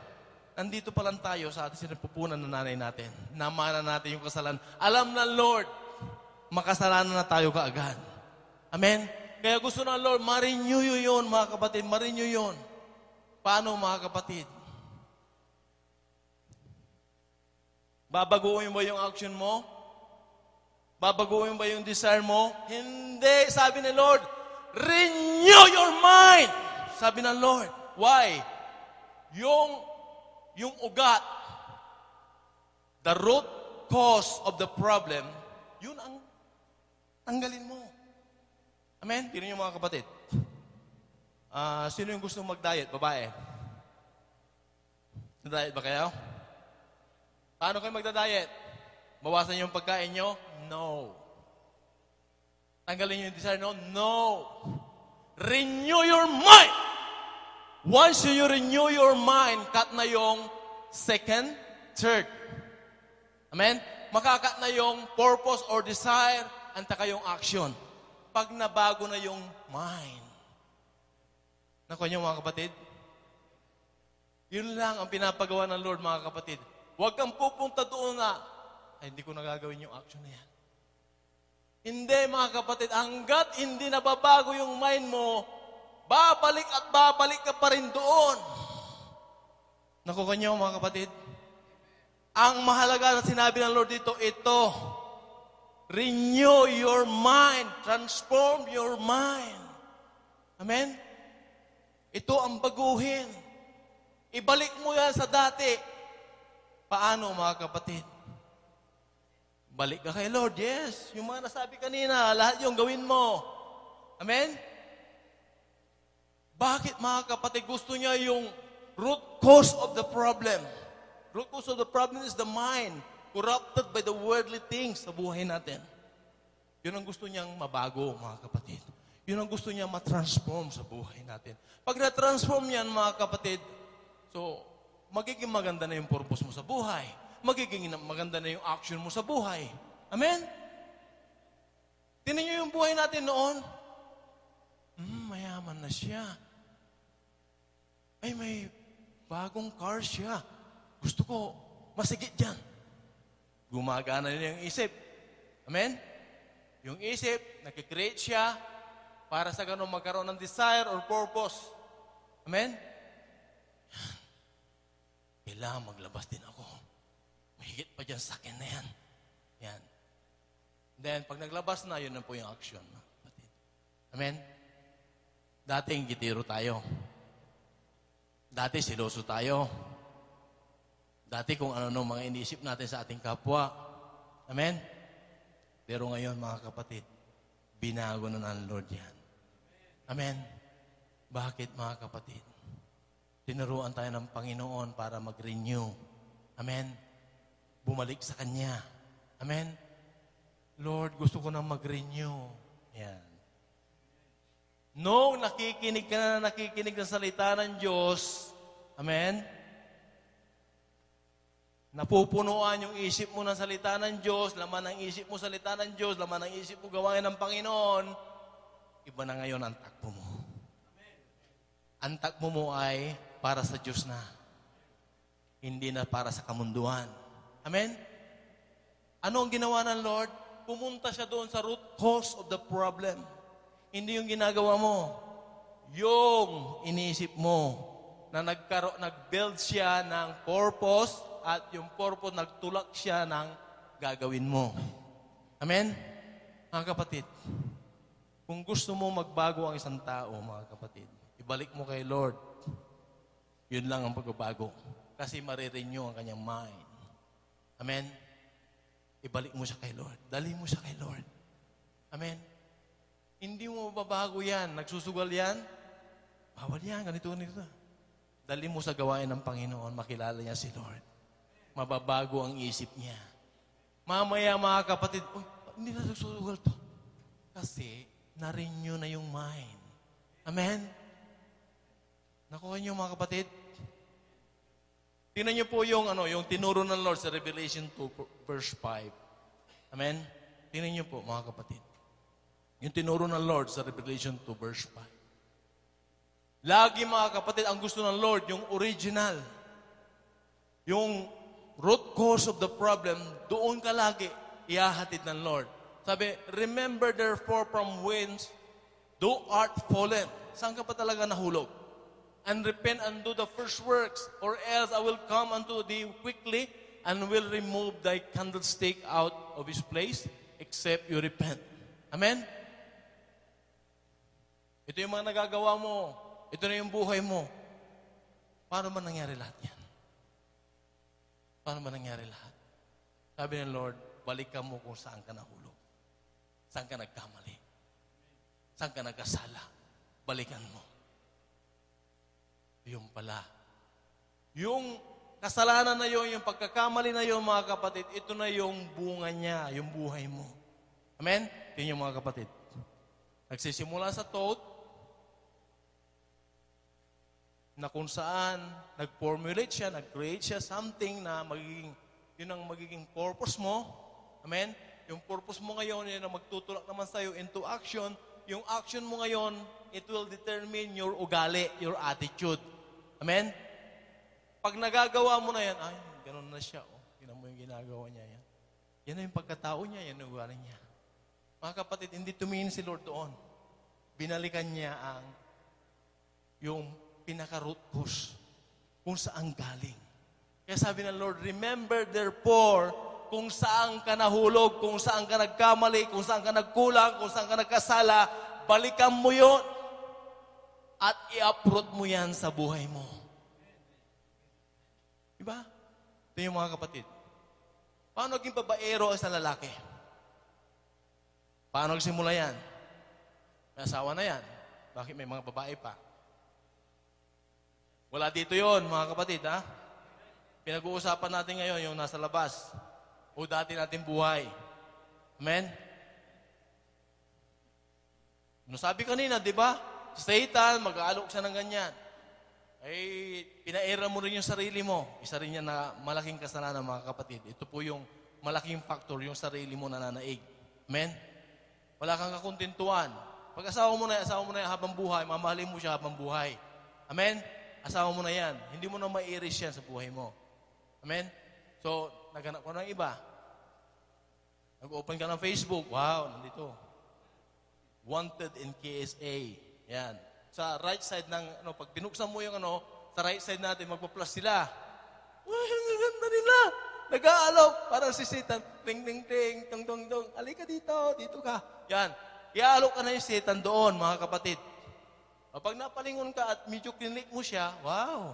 nandito pa lang tayo sa ating sinapupunan ng nanay natin. Namana natin yung kasalanan. Alam ng Lord, makasalanan na tayo kaagad. Amen? Kaya gusto ng Lord, ma-renew yun, mga kapatid. Ma-renew yun. Paano, mga kapatid? Babaguhin ba yung action mo? Babaguhin ba yung desire mo? Hindi. Sabi ni Lord, renew your mind. Sabi ng Lord. Why? Yung ugat, the root cause of the problem, yun ang tanggalin mo. Amen? Tignan niyo mga kapatid. Sino yung gusto mag-diet? Babae? Nag-diet ba kayo? Paano kayo magda-diet? Bawasan yung pagkain nyo? No. Tanggalin yung desire nyo? No. Renew your mind. Once you renew your mind, cut na yung second, third. Amen? Makakat na yung purpose or desire, antaka yung action. Pag nabago na yung mind. Nakuha niyo mga kapatid? Yun lang ang pinapagawa ng Lord mga kapatid. Huwag kang pupunta doon na, ay hindi ko nagagawin yung action na yan. Hindi mga kapatid, hanggat hindi nababago yung mind mo, babalik at babalik ka pa rin doon. Nakuha niyo, mga kapatid? Ang mahalaga na sinabi ng Lord dito, ito, renew your mind, transform your mind. Amen? Ito ang baguhin. Ibalik mo yan sa dati. Paano, mga kapatid? Balik ka kay Lord, yes. Yung mga nasabi kanina, lahat yung gawin mo. Amen? Bakit, mga kapatid, gusto niya yung root cause of the problem? Root cause of the problem is the mind, corrupted by the worldly things sa buhay natin. Yun ang gusto niyang mabago, mga kapatid. Yun ang gusto niya matransform sa buhay natin. Pag na-transform yan, mga kapatid, so, magiging maganda na yung purpose mo sa buhay. Magiging maganda na yung action mo sa buhay. Amen? Tingnan niyo yung buhay natin noon. Mayaman na siya. Ay, may bagong car siya. Gusto ko, masigit dyan. Gumagana na yung isip. Amen? Yung isip, nakikreate siya para sa ganun magkaroon ng desire or purpose. Amen? Kailangan maglabas din ako. Mahigit pa dyan sa akin na yan. Yan. Then, pag naglabas na, yun na po yung action. Amen? Dating gitiro tayo. Dati siloso tayo. Dati kung ano mga iniisip natin sa ating kapwa. Amen? Pero ngayon, mga kapatid, binago na ng Lord yan. Amen? Bakit, mga kapatid? Tinuruan tayo ng Panginoon para mag-renew. Amen? Bumalik sa Kanya. Amen? Lord, gusto ko na mag-renew. Yan. Noong nakikinig ka na nakikinig ng salita ng Diyos, amen? Napupunuan yung isip mo ng salita ng Diyos, laman ng isip mo salita ng Diyos, laman ng isip mo gawain ng Panginoon, iba na ngayon ang takbo mo. Ang takbo mo ay para sa Diyos na. Hindi na para sa kamunduan. Amen? Ano ang ginawa ng Lord? Pumunta siya doon sa root cause of the problem. Hindi yung ginagawa mo. Yung iniisip mo na nag-build siya ng purpose at yung purpose nagtulak siya ng gagawin mo. Amen? Mga kapatid, kung gusto mo magbago ang isang tao, mga kapatid, ibalik mo kay Lord. Yun lang ang pagbabago. Kasi marirenew ang kanyang mind. Amen? Ibalik mo siya kay Lord. Dali mo siya kay Lord. Amen? Hindi mo mababago yan. Nagsusugal yan. Bawal yan. Ganito. Dali mo sa gawain ng Panginoon. Makilala niya si Lord. Mababago ang isip niya. Mamaya, mga kapatid, hindi na nagsusugal to. Kasi, na-renew na yung mind. Amen? Nakuha niyo, mga kapatid? Tingnan niyo po yung tinuro ng Lord sa Revelation 2, verse 5. Amen? Tingnan niyo po, mga kapatid. Yung tinuro ng Lord sa Revelation 2, verse 5. Lagi, mga kapatid, ang gusto ng Lord, yung original. Yung root cause of the problem, doon ka lagi ihahatid ng Lord. Sabi, remember therefore from whence thou art fallen. Saan ka pa talaga nahulog? And repent and do the first works, or else I will come unto thee quickly and will remove thy candlestick out of his place, except you repent. Amen? Ito yung mga nagagawa mo. Ito na yung buhay mo. Paano ba nangyari lahat yan? Paano ba nangyari lahat? Sabi ng Lord, balikan mo kung saan ka nahulog. Saan ka nagkamali. Saan ka nagkasala. Balikan mo. Yung pala. Yung kasalanan na yun, yung pagkakamali na yun, mga kapatid, ito na yung bunga niya, yung buhay mo. Amen? Yun yung mga kapatid. Nagsisimula sa thought, na kung saan nag-formulate siya, nag-create siya something na magiging, yun ang magiging purpose mo. Amen? Yung purpose mo ngayon, yun ang magtutulak naman sa'yo into action. Yung action mo ngayon, it will determine your ugali, your attitude. Amen? Pag nagagawa mo na yan, ay, ganun na siya. Oh. Yun mo yung ginagawa niya yan. Yan na yung pagkatao niya, yan ang ugali niya. Mga kapatid, hindi tumingin si Lord doon. Binalikan niya ang yung pinaka-root cause kung saan galing. Kaya sabi ng Lord, remember therefore kung saan ka nahulog, kung saan ka nagkamali, kung saan ka nagkulang, kung saan ka nagkasala, balikan mo yon at i-uproot mo yan sa buhay mo. Diba? Ito yung mga kapatid. Paano naging babaero ang isang lalaki? Paano nagsimula yan? May asawa na yan. Bakit may mga babae pa? Wala dito yon mga kapatid, ha? Pinag-uusapan natin ngayon yung nasa labas o dati nating buhay. Amen? No, sabi kanina, di ba? Satan, mag-aalok siya ng ganyan. Ay, pinaera mo rin yung sarili mo. Isa rin yan na malaking kasalanan, mga kapatid. Ito po yung malaking factor, yung sarili mo nananaig. Amen? Wala kang kakuntintuan. Pag asawa mo na yan habang buhay, mamahalin mo siya habang buhay. Amen? Asawa mo na yan. Hindi mo na ma-iris yan sa buhay mo. Amen? So, naghanap ko ng iba. Nag-open ka ng Facebook. Wow, nandito. Wanted in KSA. Yan. Sa right side ng, pag binuksan mo yung sa right side natin, magpa-plus sila. Wow, ang ganda nila. Nag-aalok. Parang si Satan. Ting, ting, ting, tong, tong, tong. Alika dito, dito ka. Yan. Iaalok ka na yung Satan doon, mga kapatid. Pag napalingon ka at medyo klinik mo siya, wow,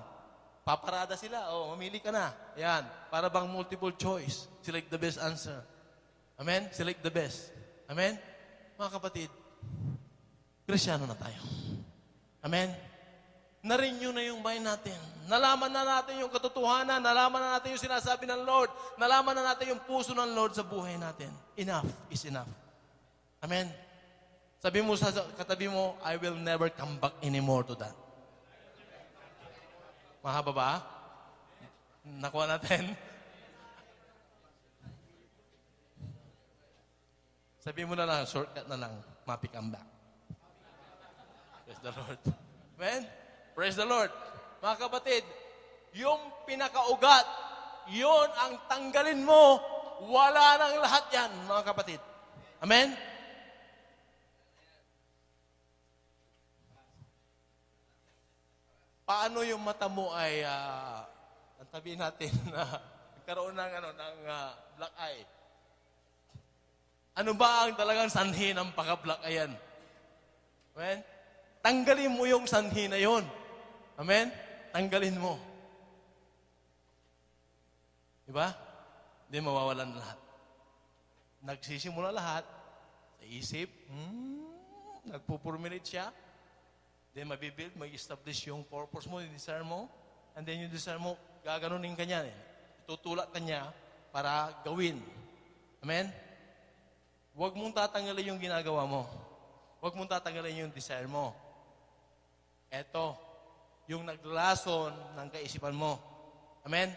paparada sila. Mamili ka na. Yan. Para bang multiple choice. Select the best answer. Amen? Select the best. Amen? Mga kapatid, Kristyano na tayo. Amen? Na-renew na yung mind natin. Nalaman na natin yung katotohanan. Nalaman na natin yung sinasabi ng Lord. Nalaman na natin yung puso ng Lord sa buhay natin. Enough is enough. Amen? Sabi mo sa katabi mo, I will never come back anymore to that. Mahaba ba? Nakuha natin? Sabi mo na lang, shortcut na lang, mapi come back. Praise the Lord. Amen? Praise the Lord. Mga kapatid, yung pinakaugat, yun ang tanggalin mo, wala nang lahat yan, mga kapatid. Amen? Paano yung mata mo ay, ang tabi natin na nagkaroon ng, black eye? Ano ba ang talagang sanhi ng pagka-black eye yan? Amen? Tanggalin mo yung sanhi na yun. Amen? Tanggalin mo. Diba? Hindi mawawalan lahat. Nagsisimula lahat sa isip. Nagpupurminate siya. Then mabibuild, mag-establish yung purpose mo, yung desire mo. And then yung desire mo, gaganunin ka niya. Tutulak ka niya para gawin. Amen? Huwag mong tatanggalin yung ginagawa mo. Huwag mong tatanggalin yung desire mo. Eto, yung naglason ng kaisipan mo. Amen?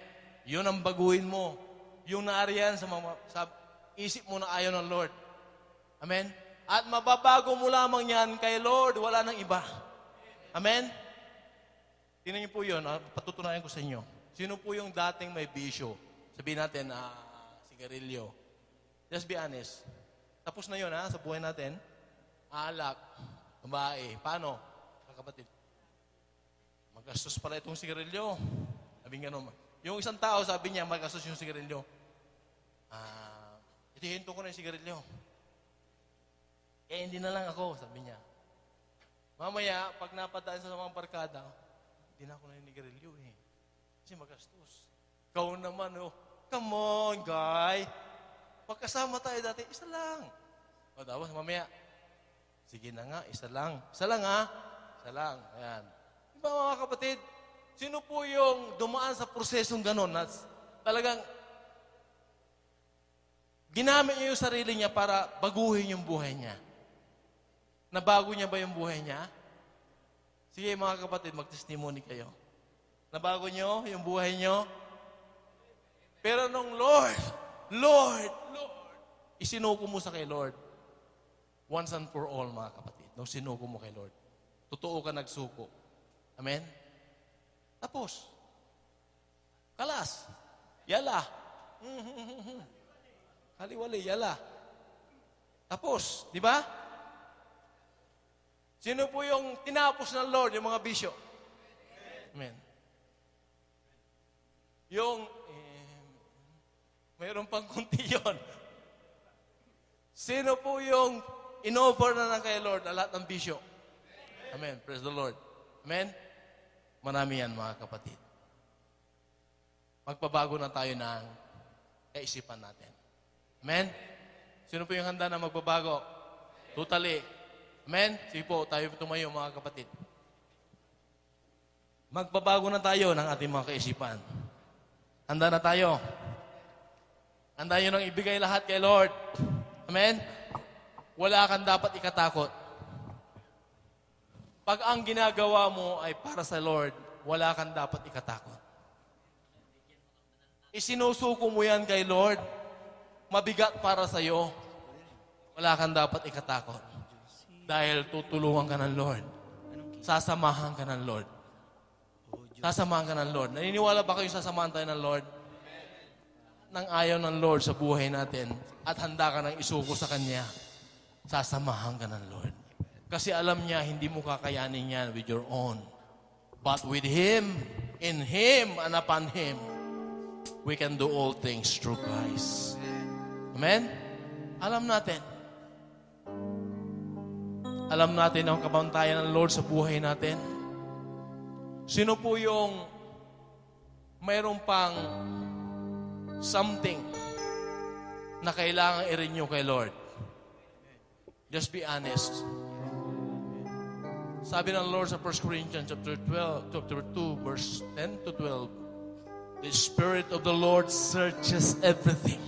Yun ang baguhin mo. Yung naariyan sa isip mo na ayaw ng Lord. Amen? At mababago mo lamang yan kay Lord, wala nang iba. Amen? Tingnan niyo po yun, patutunayan ko sa inyo. Sino po yung dating may bisyo? Sabihin natin, sigarilyo. Just be honest. Tapos na yun, sa buhay natin. Alak, babae. Paano? Kapatid. Magastos pala itong sigarilyo. Sabi nga naman. Yung isang tao, sabi niya, magastos yung sigarilyo. Itihinto ko na yung sigarilyo. Hindi na lang ako, sabi niya. Mamaya, pag napadaan sa mga barkada, hindi na ako naninigarilyo Kasi magastos. Ikaw naman, come on, guy. Pagkasama tayo dati, isa lang. Tapos mamaya, sige na nga, isa lang. Isa lang, Isa lang. Ayan. Diba mga kapatid, sino po yung dumaan sa prosesong ganon na talagang ginamit niya yung sarili niya para baguhin yung buhay niya? Nabago niya ba yung buhay niya? Sige mga kapatid, mag-testimony kayo. Nabago niyo yung buhay niyo? Pero nung Lord, isinuko mo sa kay Lord. Once and for all, mga kapatid. Nung sinuko mo kay Lord. Totoo ka nagsuko. Amen? Tapos, kalas, yala. Kaliwali, yala. Tapos, di ba? Sino po yung tinapos ng Lord, yung mga bisyo? Amen. Yung, mayroon pang kunti yun. Sino po yung in-offer na kay Lord na lahat ng bisyo? Amen. Praise the Lord. Amen. Marami yan, mga kapatid. Magpabago na tayo ng kaisipan natin. Amen. Sino po yung handa na magbabago? Totally. Amen. Sige po, tayo tumayo, mga kapatid. Magbabago na tayo ng ating mga kaisipan. Handa na tayo. Handa nyo nang ibigay lahat kay Lord. Amen? Wala kang dapat ikatakot. Pag ang ginagawa mo ay para sa Lord, wala kang dapat ikatakot. Isinusuko mo yan kay Lord, mabigat para sa iyo. Wala kang dapat ikatakot. Dahil tutulungan ka ng Lord. Sasamahan ka ng Lord. Sasamahan ka ng Lord. Naniniwala ba kayo sasamahan tayo ng Lord? Nang ayaw ng Lord sa buhay natin at handa ka nang isuko sa Kanya, sasamahan ka ng Lord. Kasi alam niya, hindi mo kakayanin yan with your own. But with Him, in Him, and upon Him, we can do all things through Christ. Amen? Alam natin. Alam natin ang kabantayan ng Lord sa buhay natin. Sino po yung mayroon pang something na kailangan i-renew kay Lord? Just be honest. Sabi ng Lord sa 1 Corinthians chapter 2, verse 10 to 12, the Spirit of the Lord searches everything.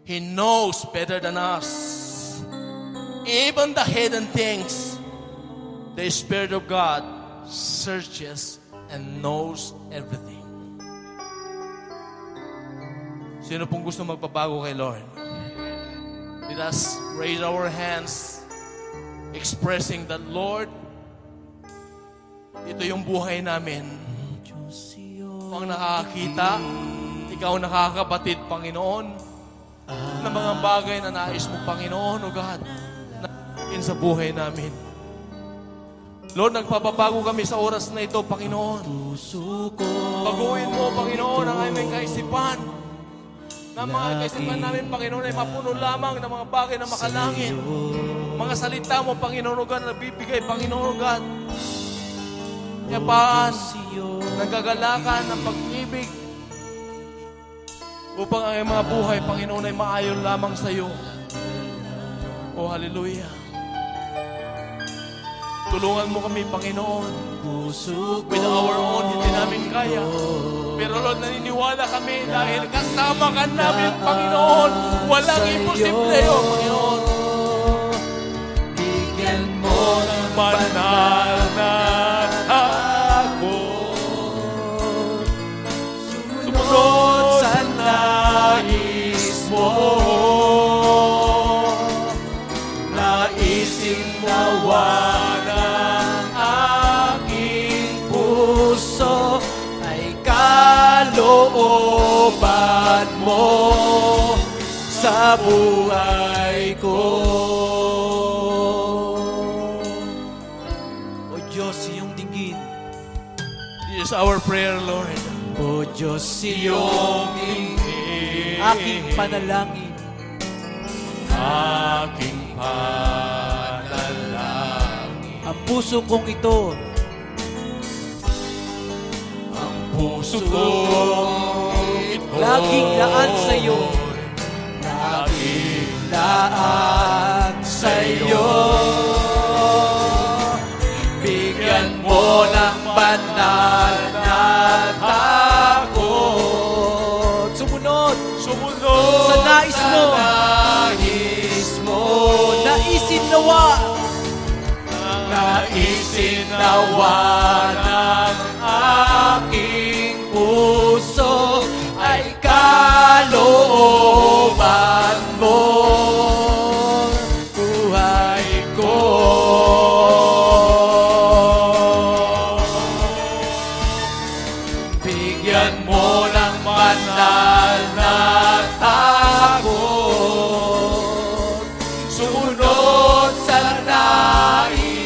He knows better than us. Even the hidden things, the Spirit of God searches and knows everything. Sino pong gusto magbabago kay Lord? Let us raise our hands, expressing that, Lord, ito yung buhay namin. Ikaw ang nakakakita, ikaw ang nakakabatid, Panginoon, ng mga bagay na nais mo, Panginoon, O God, na sa buhay namin. Lord, nagpapabago kami sa oras na ito, Panginoon. Baguhin mo, Panginoon, ang aming kaisipan. Na mga kaisipan namin, Panginoon, ay mapuno lamang ng mga bagay na makalangit. Mga salita mo, Panginoon, O God, na bibigay, Panginoon, O God. Kapaan, nagagalakan ng pag-ibig upang ang mga buhay, Panginoon, ay maayon lamang sa iyo. Oh, hallelujah. Tulungan mo kami, Panginoon. With our own, hindi namin kaya. Pero Lord, naniniwala kami dahil kasama ka namin, Panginoon. Walang imposible o, Panginoon. Bigyan mo ng banal na ako. Sumunod sa nais mo. Naisin nawa kalooban mo sa buhay ko. O Diyos, iyong dinggin. This is our prayer, Lord. O Diyos, iyong dinggin. Aking panalangin. Aking panalangin. Ang puso kong ito, puso kong ito, laging laan sa iyo. Laging laan sa iyo. Bigyan mo ng banal na takot. Sumunod. Sumunod sa nais mo. Naisin nawa. Naisin nawa ng aking puso ay kalooban mo. Buhay ko. Bigyan mo ng banal na takot. Sumunod sa nais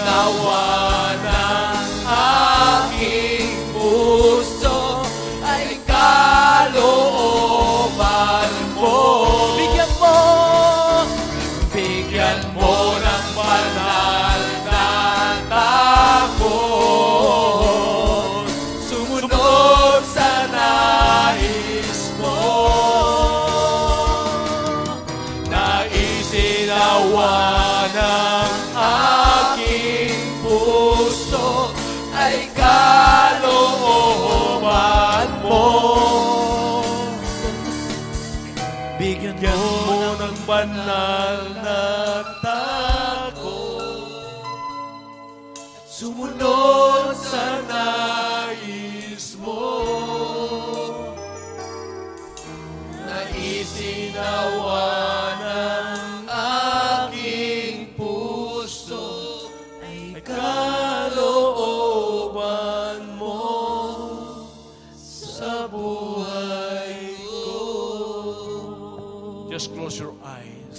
Nawa ng aking puso ay kalooban mo. Bigyan mo ng banal na takot, sumunod sa nais mo. Naisinawa ng aking puso ay kalooban mo. Bigyan mo ng banal na takot, sumunod sa nais mo. Naisinawa ng aking puso ay kalooban mo sa buhay ko. Just close your eyes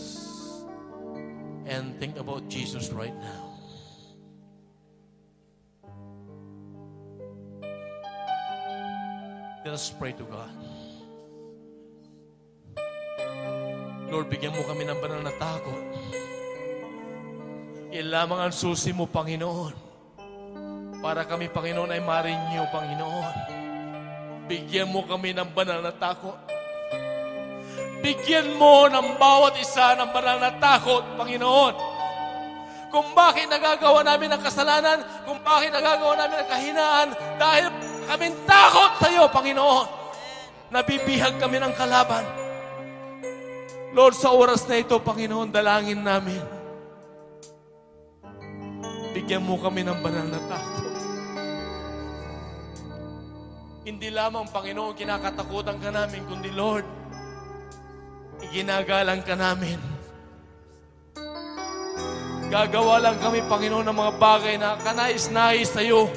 and think about Jesus right now. Let us pray to God. Lord, bigyan mo kami ng banal na takot. Yan lamang ang susi mo, Panginoon. Para kami, Panginoon, ay marinyo, Panginoon. Bigyan mo kami ng banal na takot. Bigyan mo ng bawat isa ng banal na takot, Panginoon. Kung bakit nagagawa namin ang kasalanan, kung bakit nagagawa namin ang kahinaan, dahil kaming takot sa iyo, Panginoon. Nabibihag kami ng kalaban. Lord, sa oras na ito, Panginoon, dalangin namin. Bigyan mo kami ng banal na takot. Hindi lamang, Panginoon, kinakatakutan ka namin, kundi, Lord, iginagalang ka namin. Gagawa lang kami, Panginoon, ng mga bagay na kanais-nais sa iyo.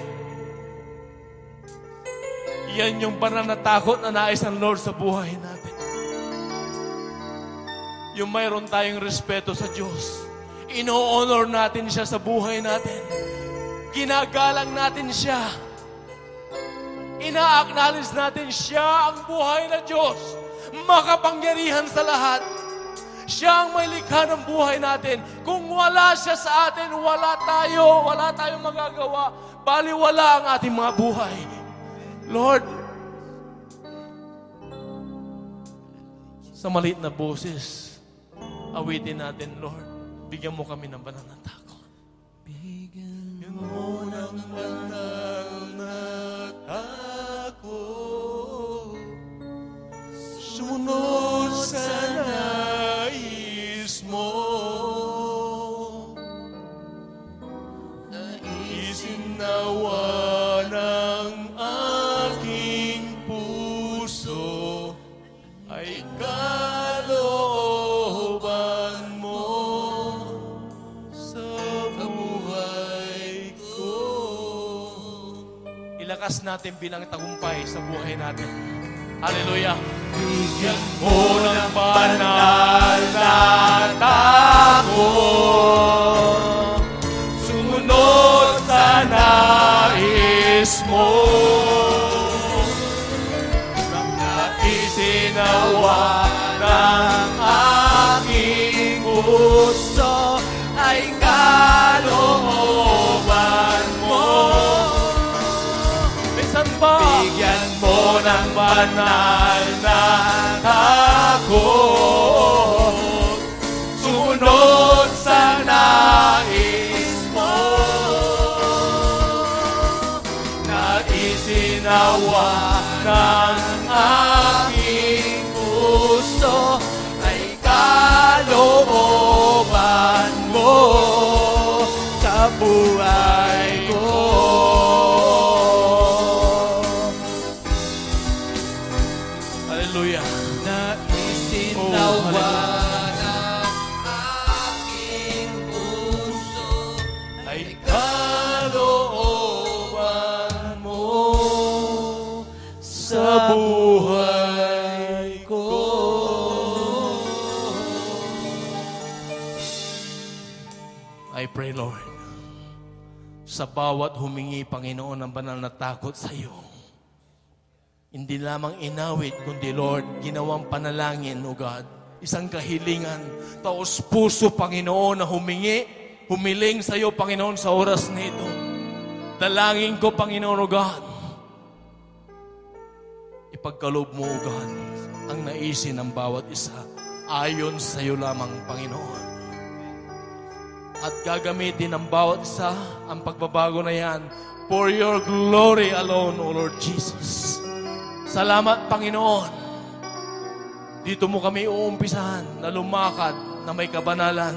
Yan yung banal na takot na nais ng Lord sa buhay natin. Yung mayroon tayong respeto sa Diyos. Ino-honor natin siya sa buhay natin. Ginagalang natin siya. Ina-acknowledge natin siya ang buhay na Diyos. Makapangyarihan sa lahat. Siya ang may likha ng buhay natin. Kung wala siya sa atin, wala tayong magagawa. Baliwala ang ating mga buhay. Lord, sa maliit na boses, awitin natin, Lord. Bigyan mo kami ng banal na takot. Bigyan mo ng banal na takot, sumunod sa nais mo. Naisinawa ng aking puso ay kalooban mo sa buhay ko. Ilakas natin bilang tagumpay sa buhay natin. Hallelujah! Bigyan mo ng banal na takot, sumunod sa nais mo. Naisinawa ng aking puso ay kalooban mo. Minsan ba? Bigyan mo ng banal na takot, sumunod sa nais mo. Naisinawa ng aking puso ay kalooban mo sa buhay ko. Hallelujah. Naisinawa ng aking puso ay kalooban mo sa buhay ko. I pray, Lord, sa bawat humingi, Panginoon, ng banal na takot sa iyo. Hindi lamang inawit, kundi Lord, ginawang panalangin, O God. Isang kahilingan, taos puso, Panginoon, na humiling sa iyo, Panginoon, sa oras na ito. Dalangin ko, Panginoon, O God, ipagkaloob mo, O God, ang naisin ng bawat isa ayon sa iyo lamang, Panginoon. At gagamitin ng bawat isa ang pagbabago na yan for your glory alone, O Lord Jesus. Salamat, Panginoon. Dito mo kami uumpisahan na lumakad na may kabanalan.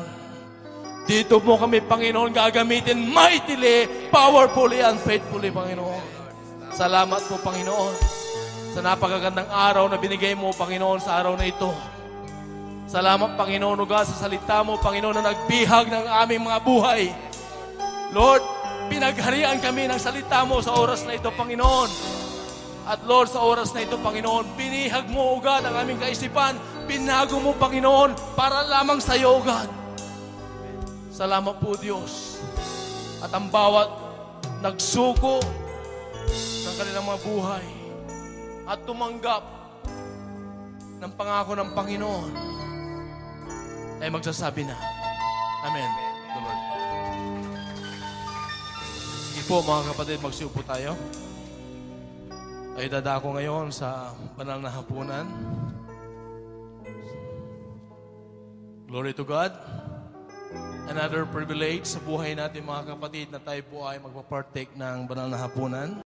Dito mo kami, Panginoon, gagamitin mightily, powerfully, and faithfully, Panginoon. Salamat po, Panginoon, sa napakagandang araw na binigay mo, Panginoon, sa araw na ito. Salamat, Panginoon, uga sa salita mo, Panginoon, na nagbihag ng aming mga buhay. Lord, pinagharian kami ng salita mo sa oras na ito, Panginoon. At Lord, sa oras na ito, Panginoon, binihag mo, O God, ang aming kaisipan. Binago mo, Panginoon, para lamang sa iyo, O God. Salamat po, Diyos. At ang bawat nagsuko ng kanilang mga buhay at tumanggap ng pangako ng Panginoon ay magsasabi na, Amen, the Lord. Sige po, mga kapatid, magsiupo tayo. Ay dadako ngayon sa banal na hapunan. Glory to God. Another privilege sa buhay natin, mga kapatid, na tayo po ay magpapartake ng banal na hapunan.